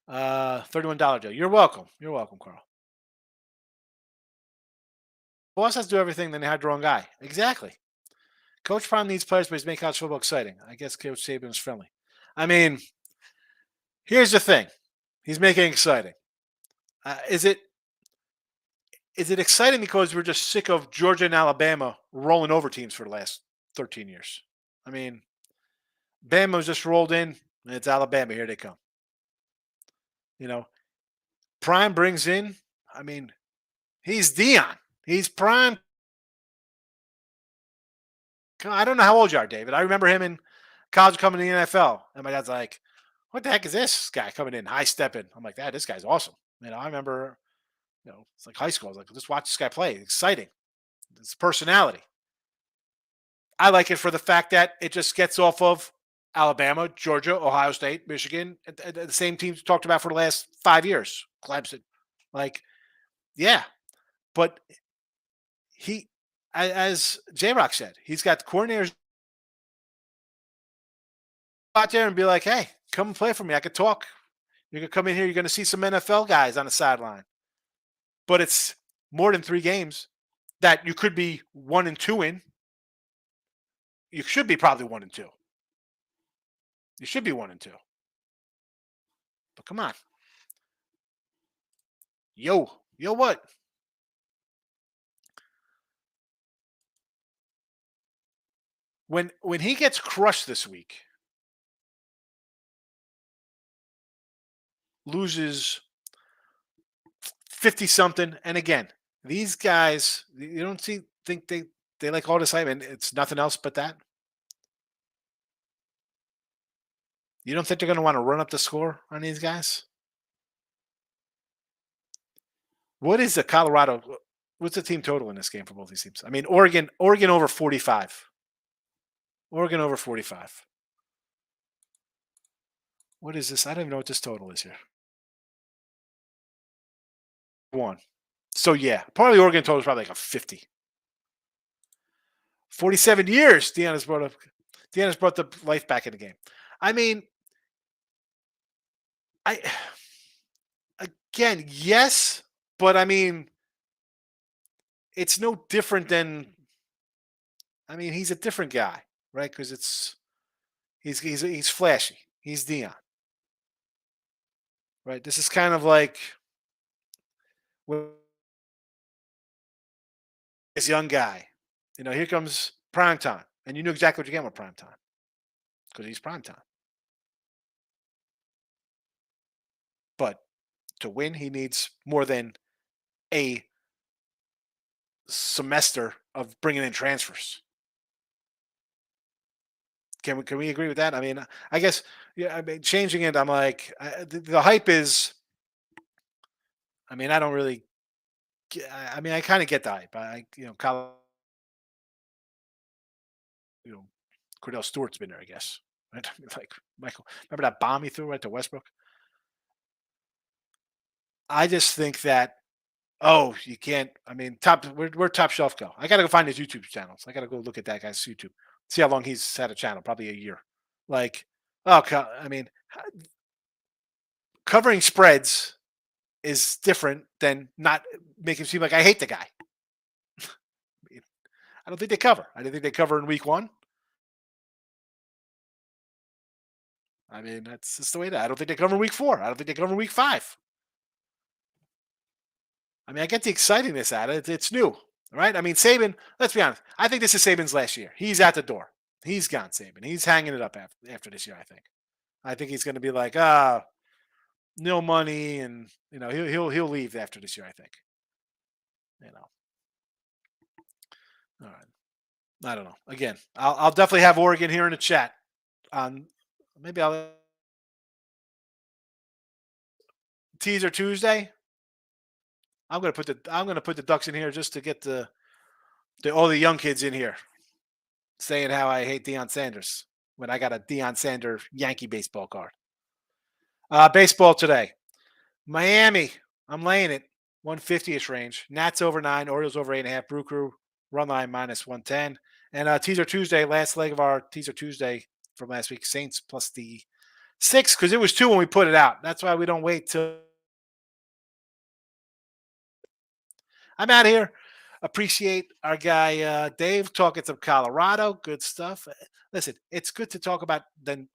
Speaker 2: $31 Joe. You're welcome. You're welcome, Carl. Boss has to do everything, then they had the wrong guy. Exactly. Coach Prime needs players, but he's making college football exciting. I guess Coach Saban is friendly. I mean, here's the thing. He's making it exciting. Is it exciting because we're just sick of Georgia and Alabama rolling over teams for the last 13 years? I mean, Bama's just rolled in, and it's Alabama. Here they come. You know, Prime brings in, I mean, he's Dion. He's Prime. I don't know how old you are, David. I remember him in college coming to the NFL. And my dad's like, what the heck is this guy coming in, high stepping? I'm like, this guy's awesome. I remember, it's like high school. I was like, just watch this guy play. It's exciting. It's personality. I like it for the fact that it just gets off of Alabama, Georgia, Ohio State, Michigan, the same teams we talked about for the last 5 years. Clemson. Like, yeah. But he, as J-Rock said, he's got the coordinators out there and be like, hey, come and play for me. I could talk. You can come in here. You're going to see some NFL guys on the sideline. But it's more than 3 games that you could be 1-2 in. You should be probably 1-2. You should be 1-2. But come on. Yo, what? When he gets crushed this week, loses 50 something, and again, these guys, you don't think they like all this hype and it's nothing else but that. You don't think they're going to want to run up the score on these guys? What is the Colorado? What's the team total in this game for both these teams? I mean, Oregon over 45. Oregon over 45. What is this? I don't even know what this total is here. One. So yeah, probably Oregon total is probably like a 50. 47 years. Deanna's brought the life back in the game. I mean, I again, yes, but I mean, it's no different than. I mean, he's a different guy, right? Because he's flashy. He's Dion, right? This is kind of like this young guy. Here comes prime time, and you knew exactly what you get with prime time because he's prime time. But to win, he needs more than a semester of bringing in transfers. Can we agree with that? I mean, I guess yeah. I mean, changing it, I'm like the hype is. I mean, I don't really. I mean, I kind of get the hype. You know, Cordell Stewart's been there, I guess. Right? Like Michael, remember that bomb he threw right to Westbrook? I just think that you can't. I mean, we're top shelf go. I got to go find his YouTube channels. I got to go look at that guy's YouTube. See how long he's had a channel. Probably a year. Like, I mean, covering spreads is different than not making it seem like I hate the guy. I don't think they cover. I didn't think they cover in week one. I mean, that's just the way that I don't think they cover in week four. I don't think they cover in week five. I mean, I get the excitingness out of it. It's new, right? I mean, Saban, let's be honest. I think this is Saban's last year. He's at the door. He's gone, Saban. He's hanging it up after this year, I think. I think he's going to be like, no money, and he'll leave after this year, I think. You know. All right. I don't know. Again, I'll definitely have Oregon here in the chat. On maybe I'll teaser Tuesday. I'm gonna put the Ducks in here just to get all the young kids in here saying how I hate Deion Sanders when I got a Deion Sanders Yankee baseball card. Baseball today. Miami. I'm laying it 150ish range. Nats over 9. Orioles over 8.5. Brew Crew run line minus 110. And teaser Tuesday, last leg of our teaser Tuesday from last week. Saints plus the 6 because it was 2 when we put it out. That's why we don't wait till. I'm out of here. Appreciate our guy Dave talking some Colorado. Good stuff. Listen, it's good to talk about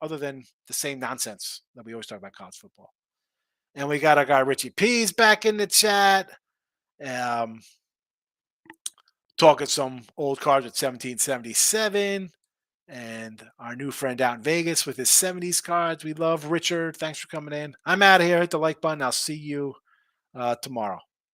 Speaker 2: other than the same nonsense that we always talk about college football. And we got our guy Richie P's back in the chat. Talking some old cards at 1777. And our new friend out in Vegas with his 70s cards. We love Richard. Thanks for coming in. I'm out of here. Hit the like button. I'll see you tomorrow.